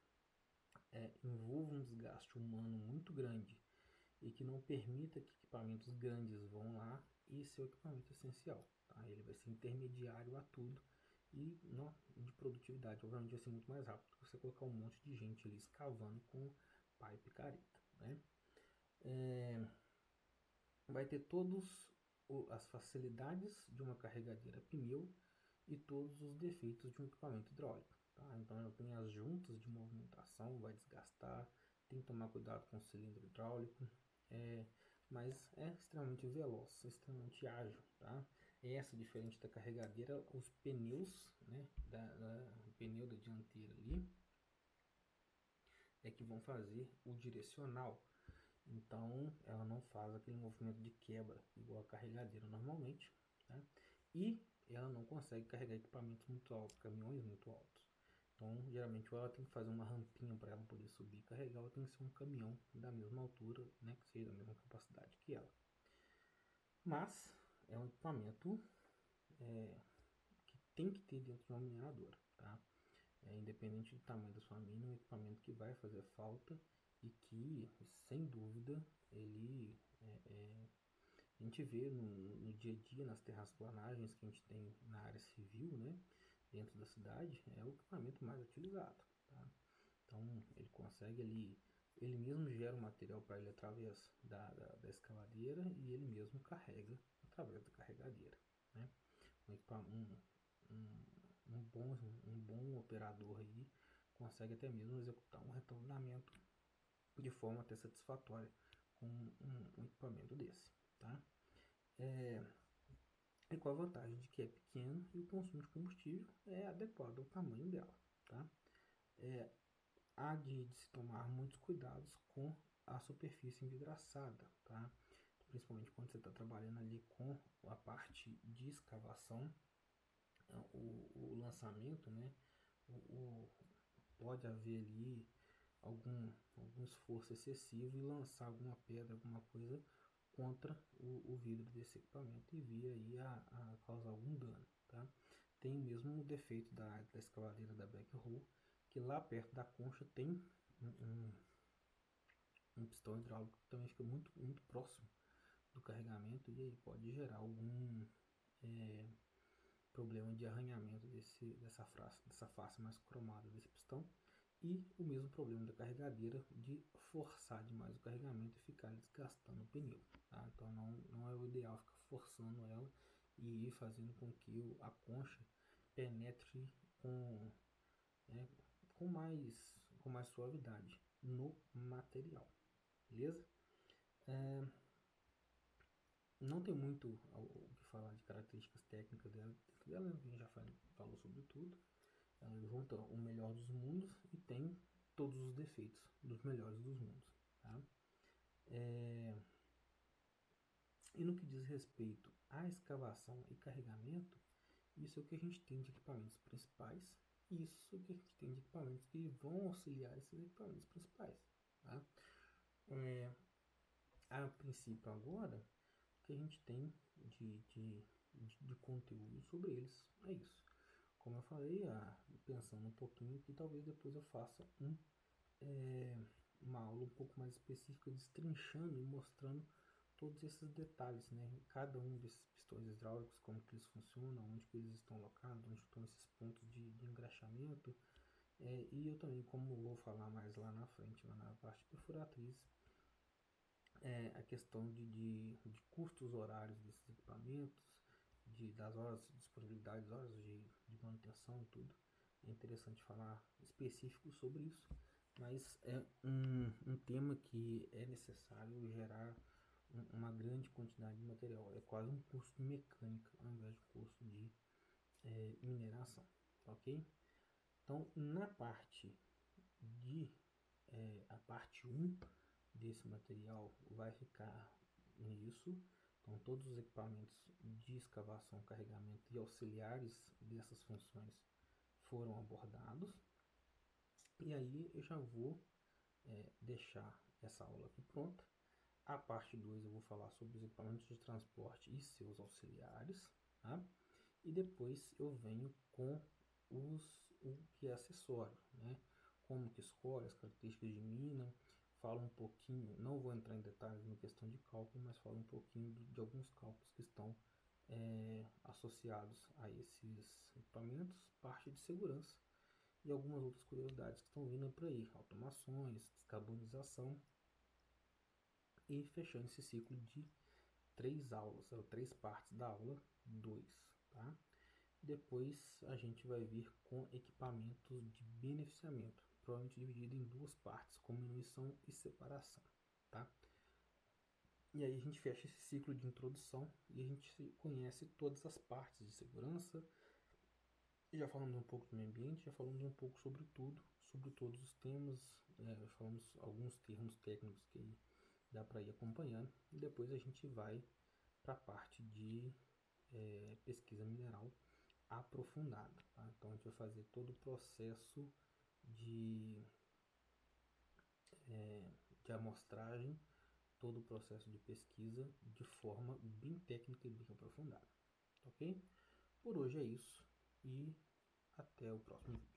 envolva um desgaste humano muito grande e que não permita que equipamentos grandes vão lá, esse é o equipamento essencial, tá? Ele vai ser intermediário a tudo e de produtividade, obviamente vai ser muito mais rápido que você colocar um monte de gente ali escavando com pá e picareta, né? Vai ter todas as facilidades de uma carregadeira pneu e todos os defeitos de um equipamento hidráulico, tá? Então ela tem as juntas de movimentação, vai desgastar, tem que tomar cuidado com o cilindro hidráulico, mas é extremamente veloz, extremamente ágil, tá? Essa, diferente da carregadeira, os pneus, né, o pneu da dianteira ali, é que vão fazer o direcional. Então, ela não faz aquele movimento de quebra igual a carregadeira normalmente, tá? E ela não consegue carregar equipamentos muito altos, caminhões muito altos. Então, geralmente, ou ela tem que fazer uma rampinha para ela poder subir e carregar, ou tem que ser um caminhão da mesma altura, né, que seja da mesma capacidade que ela. Mas é um equipamento que tem que ter dentro de uma mineradora, tá? Independente do tamanho da sua mina, é um equipamento que vai fazer falta e que, sem dúvida, ele a gente vê no dia a dia, nas terraplanagens que a gente tem na área civil, né, dentro da cidade, é o equipamento mais utilizado, tá? Então, ele consegue ali, ele mesmo gera o material para ele através da escavadeira e ele mesmo carrega através da carregadeira, né? Um, equipa- um, um, um bom operador aí consegue até mesmo executar um retornamento de forma até satisfatória com um equipamento desse, tá? E com a vantagem de que é pequeno e o consumo de combustível é adequado ao tamanho dela, tá? Há de se tomar muitos cuidados com a superfície envidraçada, tá? Principalmente quando você está trabalhando ali com a parte de escavação, o lançamento, né? O, pode haver ali algum esforço excessivo e lançar alguma pedra, alguma coisa contra o vidro desse equipamento e vir aí a causar algum dano, tá? tem o mesmo defeito da escavadeira da backhoe, que lá perto da concha tem um pistão hidráulico que também fica muito próximo do carregamento, e aí pode gerar algum problema de arranhamento dessa face mais cromada desse pistão, e o mesmo problema da carregadeira de forçar demais o carregamento e ficar desgastando o pneu. Tá? Então não é o ideal ficar forçando ela e ir fazendo com que a concha penetre né, com mais suavidade no material. Beleza? Não tem muito o que falar de características técnicas dela, né? A gente já falou sobre tudo. Ela junta o melhor dos mundos e tem todos os defeitos dos melhores dos mundos. Tá? E no que diz respeito à escavação e carregamento, isso é o que a gente tem de equipamentos principais, e isso é o que a gente tem de equipamentos que vão auxiliar esses equipamentos principais. Tá? A princípio agora, o que a gente tem de conteúdo sobre eles é isso. Como eu falei, pensando um pouquinho que talvez depois eu faça uma aula um pouco mais específica, destrinchando e mostrando todos esses detalhes, né? Cada um desses pistões hidráulicos, como que eles funcionam, onde que eles estão locados, onde estão esses pontos de engraxamento. E eu também, como vou falar mais lá na frente, lá na parte perfuratriz, a questão de custos horários desses equipamentos, das horas de disponibilidade, das horas de manutenção e tudo. É interessante falar específico sobre isso, mas é um tema que é necessário gerar uma grande quantidade de material. É quase um curso de mecânica ao invés de curso de mineração, ok? Então, na parte a parte 1 desse material vai ficar nisso. Então, todos os equipamentos de escavação, carregamento e auxiliares dessas funções foram abordados. E aí eu já vou deixar essa aula aqui pronta. A parte 2 eu vou falar sobre os equipamentos de transporte e seus auxiliares, tá? E depois eu venho com o que é acessório, né? Como que escolhe, as características de mina, falo um pouquinho, não vou entrar em detalhes na questão de cálculo, mas falo um pouquinho de alguns cálculos que estão associados a esses equipamentos, parte de segurança e algumas outras curiosidades que estão vindo por aí, automações, descarbonização, e fechando esse ciclo de 3 aulas, 3 partes da aula 2, tá? Depois a gente vai vir com equipamentos de beneficiamento, provavelmente dividido em 2 partes, com diminuição e separação, tá? E aí a gente fecha esse ciclo de introdução e a gente conhece todas as partes de segurança. Já falamos um pouco do meio ambiente, já falamos um pouco sobre tudo, sobre todos os temas, falamos alguns termos técnicos que dá para ir acompanhando. E depois a gente vai para a parte de pesquisa mineral aprofundada. Tá? Então a gente vai fazer todo o processo de, de amostragem, todo o processo de pesquisa de forma bem técnica e bem aprofundada. Ok? Por hoje é isso e até o próximo vídeo.